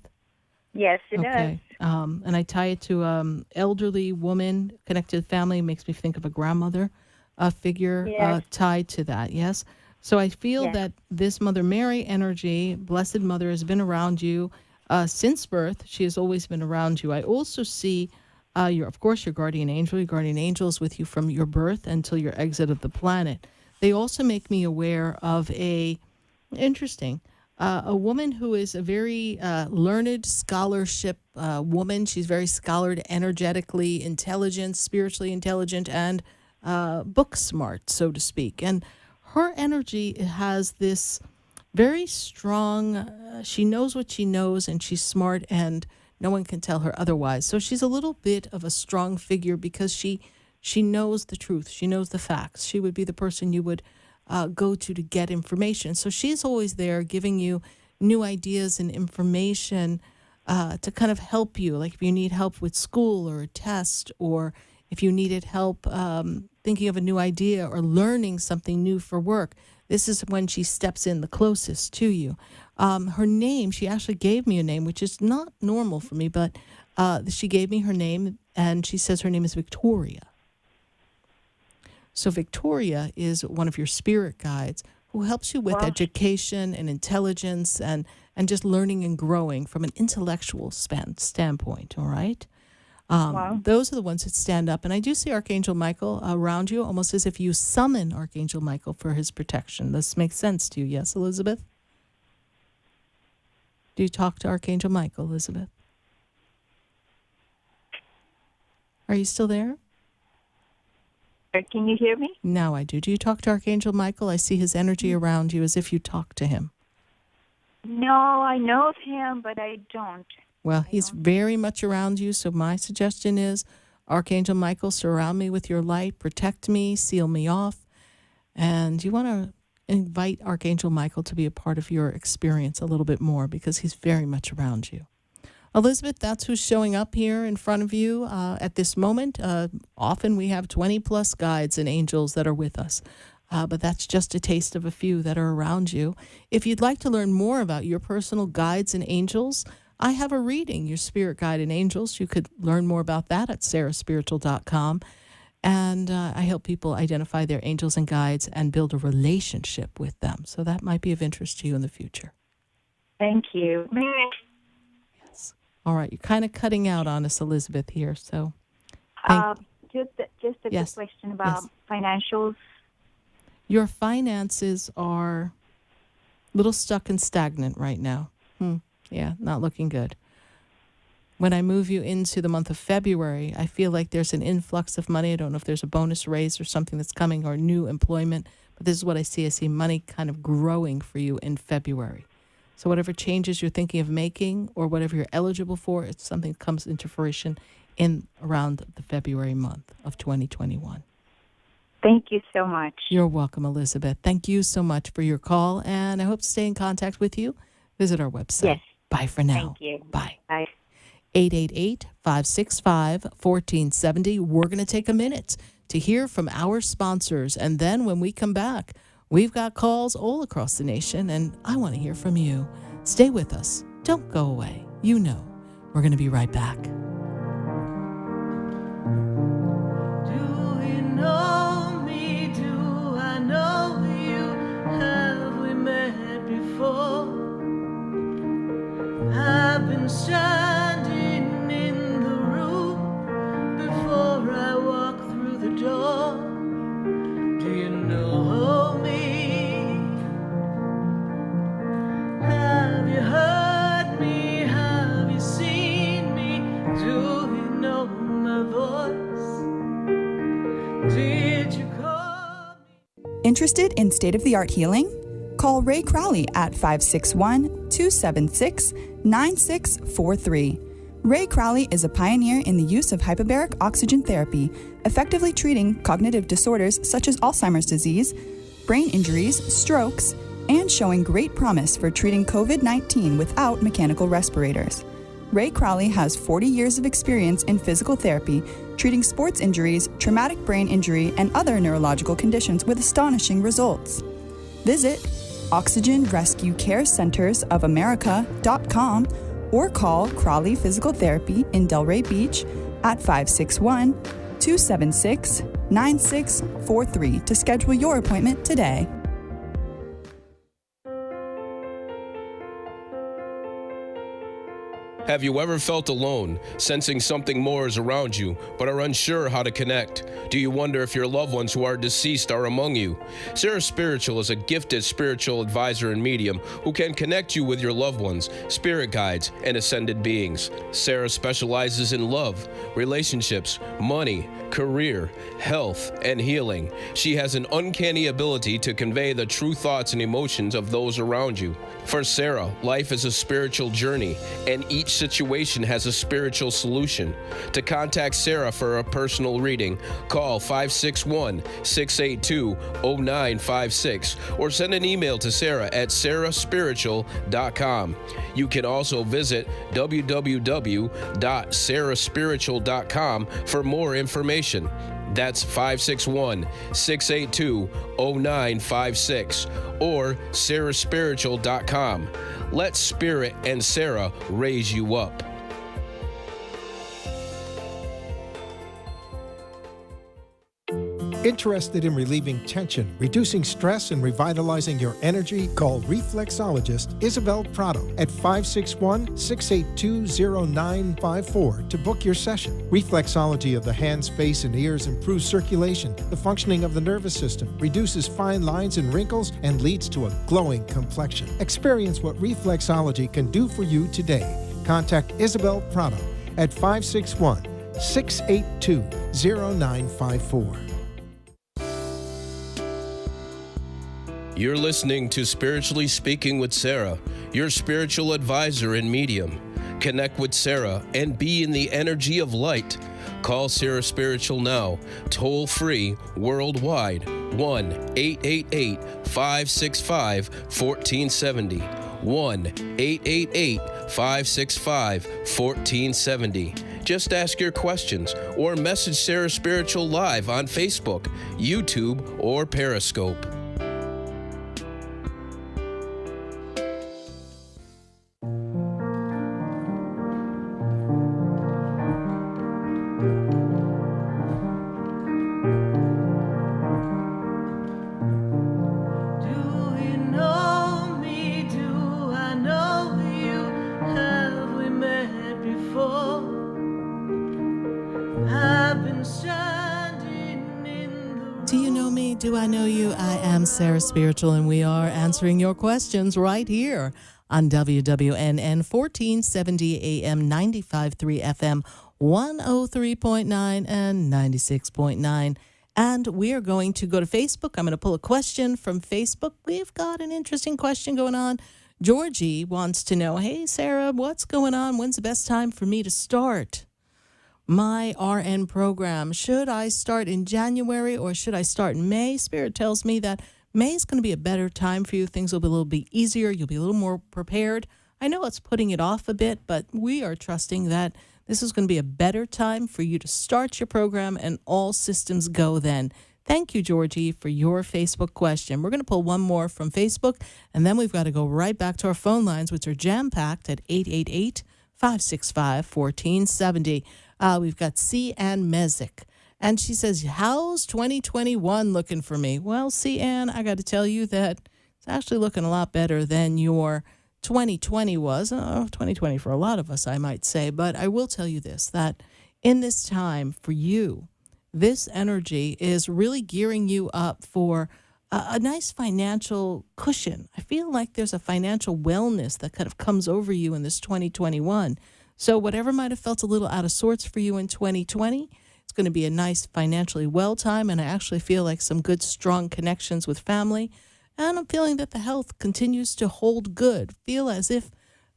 Yes, it does. And I tie it to elderly woman connected to the family. Makes me think of a grandmother figure tied to that, yes? So I feel that this Mother Mary energy, Blessed Mother, has been around you since birth. She has always been around you. I also see, your guardian angel. Your guardian angel is with you from your birth until your exit of the planet. They also make me aware of a woman who is a very learned scholarship woman. She's very scholared, energetically intelligent, spiritually intelligent, and book smart, so to speak. And her energy has this very strong, she knows what she knows, and she's smart, and no one can tell her otherwise. So she's a little bit of a strong figure because she knows the truth. She knows the facts. She would be the person you would go to get information. So she's always there giving you new ideas and information to kind of help you. Like if you need help with school or a test, or if you needed help thinking of a new idea or learning something new for work, this is when she steps in the closest to you. Her name, she actually gave me a name, which is not normal for me, but she gave me her name, and she says her name is Victoria. So Victoria is one of your spirit guides who helps you with education and intelligence and just learning and growing from an intellectual standpoint, all right? Those are the ones that stand up. And I do see Archangel Michael around you, almost as if you summon Archangel Michael for his protection. This makes sense to you, yes, Elizabeth? Do you talk to Archangel Michael, Elizabeth? Are you still there? Can you hear me? Now I do. Do you talk to Archangel Michael? I see his energy around you as if you talk to him. No, I know of him, but I don't. Well, he's very much around you, so my suggestion is, Archangel Michael, surround me with your light, protect me, seal me off, and you want to invite Archangel Michael to be a part of your experience a little bit more because he's very much around you. Elizabeth, that's who's showing up here in front of you at this moment. Often we have 20-plus guides and angels that are with us, but that's just a taste of a few that are around you. If you'd like to learn more about your personal guides and angels, I have a reading, Your Spirit Guide and Angels. You could learn more about that at sarahspiritual.com. And I help people identify their angels and guides and build a relationship with them. So that might be of interest to you in the future. Thank you. Yes. All right. You're kind of cutting out on us, Elizabeth, here. So just a quick question about financials. Your finances are a little stuck and stagnant right now. Yeah, not looking good. When I move you into the month of February, I feel like there's an influx of money. I don't know if there's a bonus raise or something that's coming or new employment, but this is what I see. I see money kind of growing for you in February. So whatever changes you're thinking of making or whatever you're eligible for, it's something that comes into fruition in around the February month of 2021. Thank you so much. You're welcome, Elizabeth. Thank you so much for your call, and I hope to stay in contact with you. Visit our website. Yes. Bye for now. Thank you. Bye. Bye. 888-565-1470. We're going to take a minute to hear from our sponsors. And then when we come back, we've got calls all across the nation, and I want to hear from you. Stay with us. Don't go away. You know, we're going to be right back. Do you know me? Do I know you? Have we met before? I've been standing in the room before I walk through the door. Do you know me? Have you heard me Did you call me? Interested in state-of-the-art healing? Call Ray Crowley at 561-276-9643. Ray Crowley is a pioneer in the use of hyperbaric oxygen therapy, effectively treating cognitive disorders such as Alzheimer's disease, brain injuries, strokes, and showing great promise for treating COVID-19 without mechanical respirators. Ray Crowley has 40 years of experience in physical therapy, treating sports injuries, traumatic brain injury, and other neurological conditions with astonishing results. Visit OxygenRescueCareCentersOfAmerica.com or call Crowley Physical Therapy in Delray Beach at 561-276-9643 to schedule your appointment today. Have you ever felt alone, sensing something more is around you, but are unsure how to connect? Do you wonder if your loved ones who are deceased are among you? Sarah Spiritual is a gifted spiritual advisor and medium who can connect you with your loved ones, spirit guides, and ascended beings. Sarah specializes in love, relationships, money, career, health, and healing. She has an uncanny ability to convey the true thoughts and emotions of those around you. For Sarah, life is a spiritual journey, and each situation has a spiritual solution. To contact Sarah for a personal reading, call 561-682-0956 or send an email to Sarah at sarahspiritual.com. You can also visit www.sarahspiritual.com for more information. That's 561-682-0956 or sarahspiritual.com. Let Spirit and Sarah raise you up. Interested in relieving tension, reducing stress, and revitalizing your energy? Call reflexologist Isabel Prado at 561-682-0954 to book your session. Reflexology of the hands, face, and ears improves circulation, the functioning of the nervous system, reduces fine lines and wrinkles, and leads to a glowing complexion. Experience what reflexology can do for you today. Contact Isabel Prado at 561-682-0954. You're listening to Spiritually Speaking with Sarah, your spiritual advisor and medium. Connect with Sarah and be in the energy of light. Call Sarah Spiritual now, toll free, worldwide, 1-888-565-1470. 1-888-565-1470. Just ask your questions or message Sarah Spiritual live on Facebook, YouTube, or Periscope. Do I know you? I am Sarah Spiritual, and we are answering your questions right here on WWNN 1470 AM 95.3 FM 103.9 and 96.9. And we are going to go to Facebook. I'm going to pull a question from Facebook. We've got an interesting question going on. Georgie wants to know, hey, Sarah, what's going on? When's the best time for me to start my RN program? Should I start in January or should I start in May? Spirit tells me that May is going to be a better time for you. Things will be a little bit easier. You'll be a little more prepared. I know it's putting it off a bit, but we are trusting that this is going to be a better time for you to start your program and all systems go then. Thank you, Georgie, for your Facebook question. We're going to pull one more from Facebook, and then we've got to go right back to our phone lines, which are jam-packed at 888-565-1470. We've got C. Ann Mezick, and she says, how's 2021 looking for me? Well, C. Ann, I got to tell you that it's actually looking a lot better than your 2020 was. 2020 for a lot of us, I might say. But I will tell you this, that in this time for you, this energy is really gearing you up for a nice financial cushion. I feel like there's a financial wellness that kind of comes over you in this 2021. So whatever might have felt a little out of sorts for you in 2020, It's going to be a nice financially well time, and I actually feel like some good, strong connections with family. And I'm feeling that the health continues to hold good. Feel as if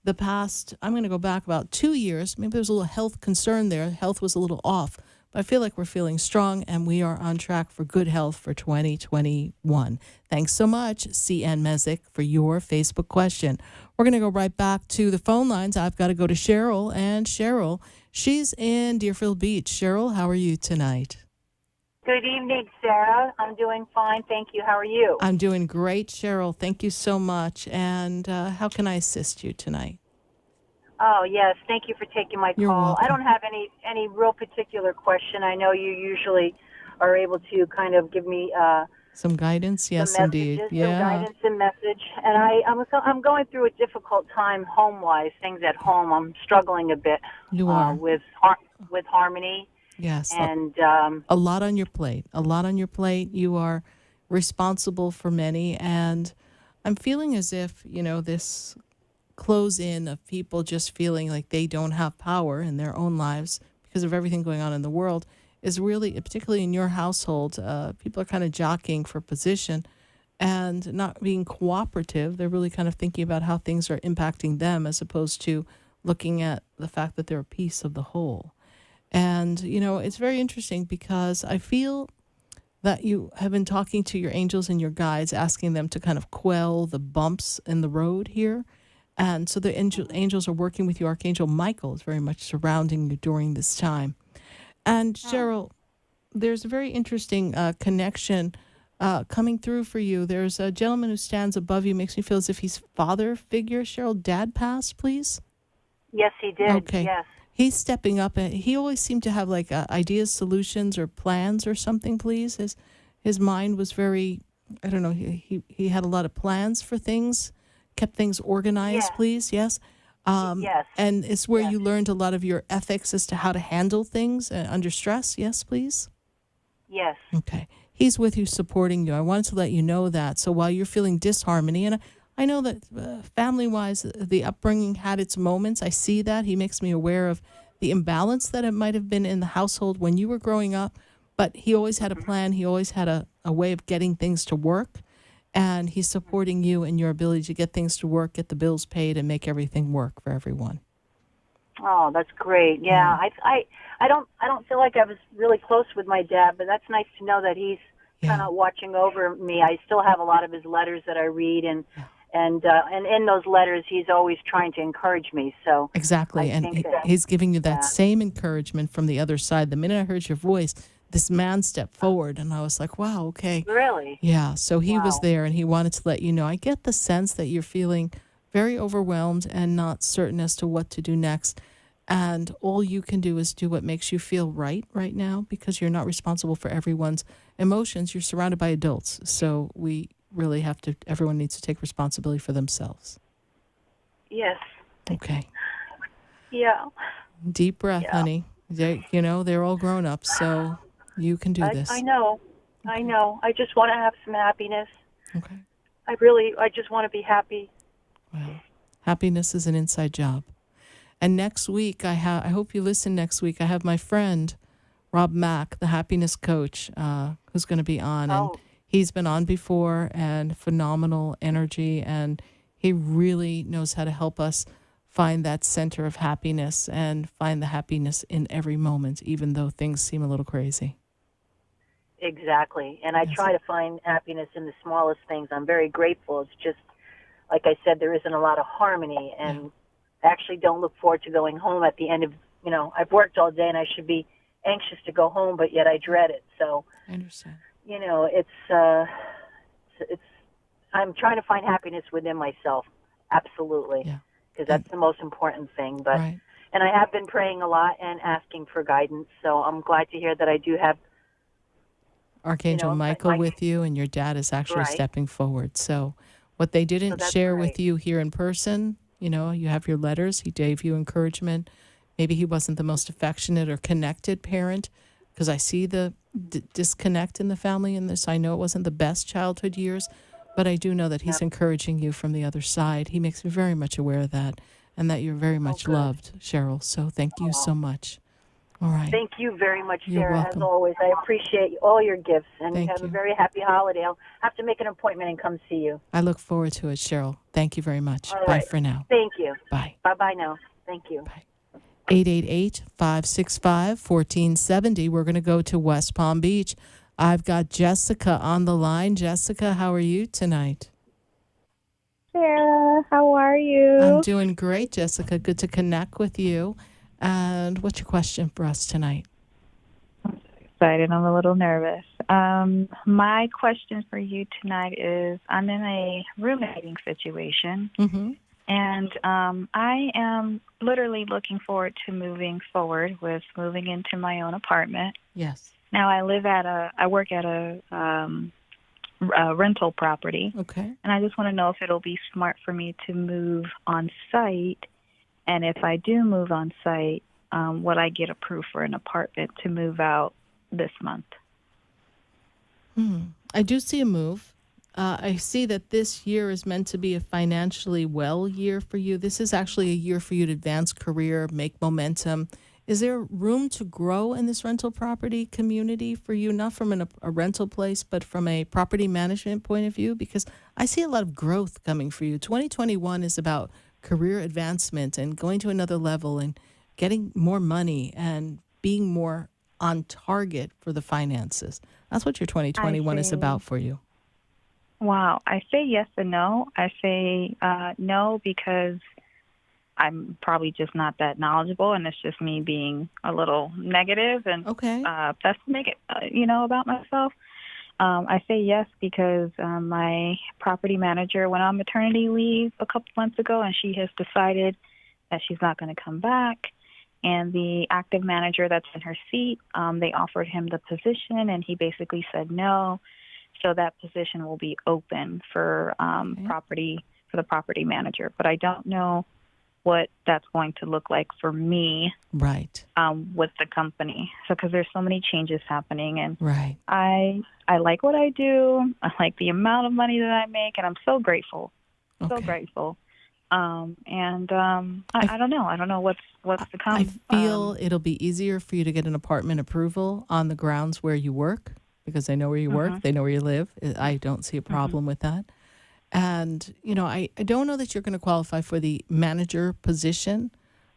the past, I'm going to go back about 2 years, maybe there's a little health concern there. Health was a little off. But I feel like we're feeling strong, and we are on track for good health for 2021. Thanks so much, C.N. Mesick, for your Facebook question. We're going to go right back to the phone lines. I've got to go to Cheryl. And Cheryl, she's in Deerfield Beach. Cheryl, how are you tonight? Good evening, Sarah. I'm doing fine. Thank you. How are you? I'm doing great, Cheryl. Thank you so much. And how can I assist you tonight? Oh, yes. Thank you for taking my You're call. welcome. I don't have any real particular question. I know you usually are able to kind of give me Some guidance? Yes, some indeed. messages, Yeah. some guidance and message. And I'm going through a difficult time home-wise, things at home. I'm struggling a bit You are. with harmony. Yes. And a lot on your plate. A lot on your plate. You are responsible for many. And I'm feeling as if, this close in of people just feeling like they don't have power in their own lives because of everything going on in the world is really, particularly in your household, people are kind of jockeying for position and not being cooperative. They're really kind of thinking about how things are impacting them as opposed to looking at the fact that they're a piece of the whole. And, it's very interesting because I feel that you have been talking to your angels and your guides, asking them to kind of quell the bumps in the road here. And so the angels are working with you. Archangel Michael is very much surrounding you during this time. And Cheryl, there's a very interesting connection coming through for you. There's a gentleman who stands above you, makes me feel as if he's father figure. Cheryl, dad passed, please? yes, he did. Okay. Yes. He's stepping up, and he always seemed to have like ideas, solutions, or plans or something, please. His mind was very, I don't know, he had a lot of plans for things, kept things organized, please, yes? Yes. And it's where you learned a lot of your ethics as to how to handle things under stress, yes, please? Yes. Okay. He's with you, supporting you. I wanted to let you know that. So while you're feeling disharmony, and I know that family-wise, the upbringing had its moments. I see that. He makes me aware of the imbalance that it might have been in the household when you were growing up. But he always had a plan. He always had a way of getting things to work. And he's supporting you in your ability to get things to work, get the bills paid, and make everything work for everyone. Oh, that's great. Yeah, I don't feel like I was really close with my dad, but that's nice to know that he's kind of watching over me. I still have a lot of his letters that I read, and in those letters, he's always trying to encourage me. So exactly, and he's giving you that same encouragement from the other side. The minute I heard your voice, this man stepped forward, and I was like, wow, okay. Really? Yeah, so he was there, and he wanted to let you know. I get the sense that you're feeling very overwhelmed and not certain as to what to do next. And all you can do is do what makes you feel right now, because you're not responsible for everyone's emotions. You're surrounded by adults. So we really have to, everyone needs to take responsibility for themselves. Yes. Okay. Yeah. Deep breath, honey. They're all grown up, so you can do this. I know. Okay. I know. I just want to have some happiness. Okay. I just want to be happy. Well, happiness is an inside job. And next week, I hope you listen next week. I have my friend, Rob Mack, the happiness coach, who's going to be on. And he's been on before, and phenomenal energy. And he really knows how to help us find that center of happiness and find the happiness in every moment, even though things seem a little crazy. Exactly. And I try to find happiness in the smallest things. I'm very grateful. It's just, like I said, there isn't a lot of harmony. And I actually don't look forward to going home at the end of, I've worked all day and I should be anxious to go home, but yet I dread it. So, I understand. It's I'm trying to find happiness within myself. Absolutely. Yeah. Because that's the most important thing. But and I have been praying a lot and asking for guidance. So I'm glad to hear that I do have Archangel Michael with you, and your dad is actually stepping forward. So what they didn't share with you here in person, you have your letters. He gave you encouragement. Maybe he wasn't the most affectionate or connected parent, because I see the disconnect in the family in this. I know it wasn't the best childhood years, but I do know that he's encouraging you from the other side. He makes me very much aware of that, and that you're very much loved, Cheryl. So thank you so much. All right. Thank you very much, You're Sarah, welcome. as always. I appreciate all your gifts, and Thank have you. a very happy holiday. I'll have to make an appointment and come see you. I look forward to it, Cheryl. Thank you very much. All Bye right. for now. Thank you. Bye. Bye-bye now. Thank you. Bye. 888-565-1470. We're going to go to West Palm Beach. I've got Jessica on the line. Jessica, how are you tonight? Sarah, how are you? I'm doing great, Jessica. Good to connect with you. And what's your question for us tonight? Excited. I'm a little nervous. My question for you tonight is, I'm in a roommating situation, and I am literally looking forward to moving forward with moving into my own apartment. Yes. Now I work at a rental property. Okay. And I just want to know if it'll be smart for me to move on site. And if I do move on site, would I get approved for an apartment to move out this month? I do see a move. I see that this year is meant to be a financially well year for you. This is actually a year for you to advance career, make momentum. Is there room to grow in this rental property community for you, not from a rental place, but from a property management point of view? Because I see a lot of growth coming for you. 2021 is about career advancement and going to another level and getting more money and being more on target for the finances. That's what your 2021 is about for you. Wow. I say yes and no. I say no because I'm probably just not that knowledgeable, and it's just me being a little negative and pessimistic, about myself. I say yes because my property manager went on maternity leave a couple months ago, and she has decided that she's not going to come back. And the active manager that's in her seat, they offered him the position, and he basically said no. So that position will be open for the property manager. But I don't know what that's going to look like for me, right? With the company, so because there's so many changes happening, and right, I like what I do. I like the amount of money that I make, and I'm so grateful, so grateful. I don't know. I don't know what's to come. I feel it'll be easier for you to get an apartment approval on the grounds where you work, because they know where you work, they know where you live. I don't see a problem with that. And, I don't know that you're going to qualify for the manager position,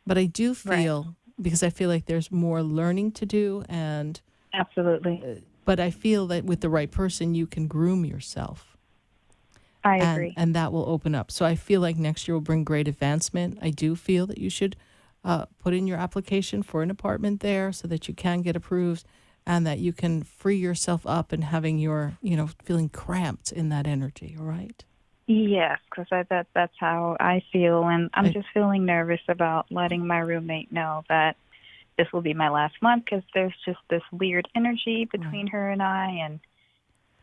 but I do feel, because I feel like there's more learning to do. And absolutely. But I feel that with the right person, you can groom yourself. I agree. And that will open up. So I feel like next year will bring great advancement. I do feel that you should put in your application for an apartment there so that you can get approved and that you can free yourself up and having your, feeling cramped in that energy. All right? Yes, because that's how I feel, and I'm just feeling nervous about letting my roommate know that this will be my last month, because there's just this weird energy between her and I, and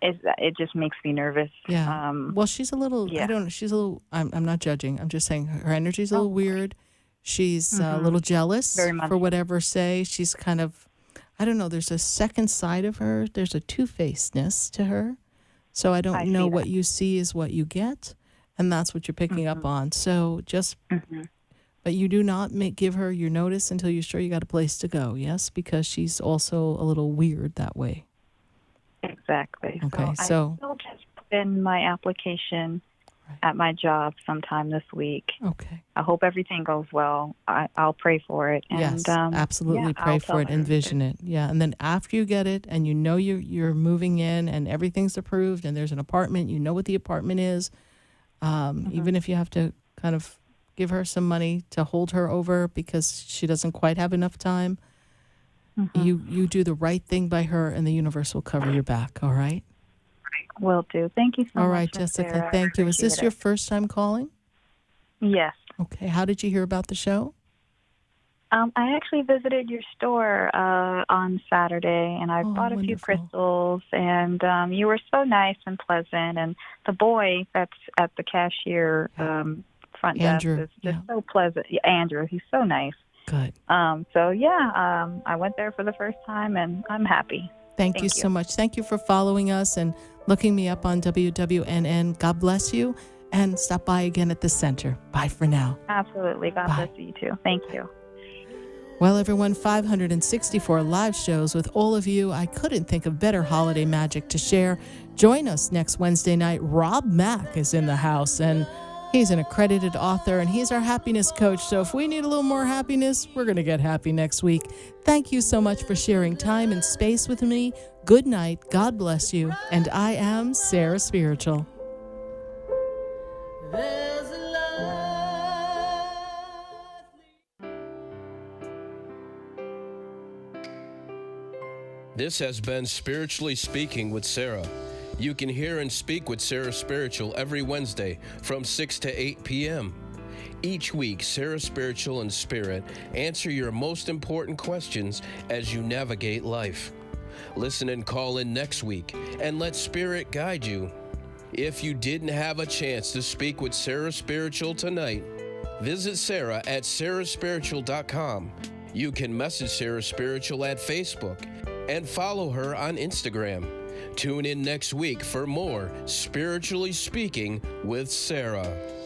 it just makes me nervous. Yeah. Well, she's a little. I don't know. She's a little. I'm not judging. I'm just saying her energy's a little weird. She's a little jealous for whatever. She's kind of. I don't know. There's a second side of her. There's a two-facedness to her. So I don't know what you see is what you get, and that's what you're picking up on. So just, but you do not give her your notice until you're sure you got a place to go, yes? Because she's also a little weird that way. Exactly. Okay, so I will just put in my application at my job sometime this week. Okay. I hope everything goes well. I'll pray for it. And, yes, absolutely pray for it, envision it. Yeah, and then after you get it and you're moving in and everything's approved and there's an apartment, you know what the apartment is, even if you have to kind of give her some money to hold her over because she doesn't quite have enough time, you do the right thing by her and the universe will cover your back, all right? Will do. Thank you so much. All right, Jessica, Sarah. thank you. Is this your first time calling? Yes. Okay. How did you hear about the show? I actually visited your store on Saturday, and I bought a few crystals, and you were so nice and pleasant, and the boy that's at the cashier front desk is just so pleasant. Yeah, Andrew, he's so nice. Good. I went there for the first time, and I'm happy. Thank you so much. Thank you for following us and looking me up on WWNN. God bless you, and stop by again at the center. Bye for now. Absolutely. God bless you too. Thank you. Well, everyone, 564 live shows with all of you. I couldn't think of better holiday magic to share. Join us next Wednesday night. Rob Mack is in the house, and he's an accredited author, and he's our happiness coach. So if we need a little more happiness, we're going to get happy next week. Thank you so much for sharing time and space with me. Good night. God bless you. And I am Sarah Spiritual. This has been Spiritually Speaking with Sarah. You can hear and speak with Sarah Spiritual every Wednesday from 6 to 8 p.m. Each week, Sarah Spiritual and Spirit answer your most important questions as you navigate life. Listen and call in next week and let Spirit guide you. If you didn't have a chance to speak with Sarah Spiritual tonight, visit Sarah at sarahspiritual.com. You can message Sarah Spiritual at Facebook and follow her on Instagram. Tune in next week for more Spiritually Speaking with Sarah.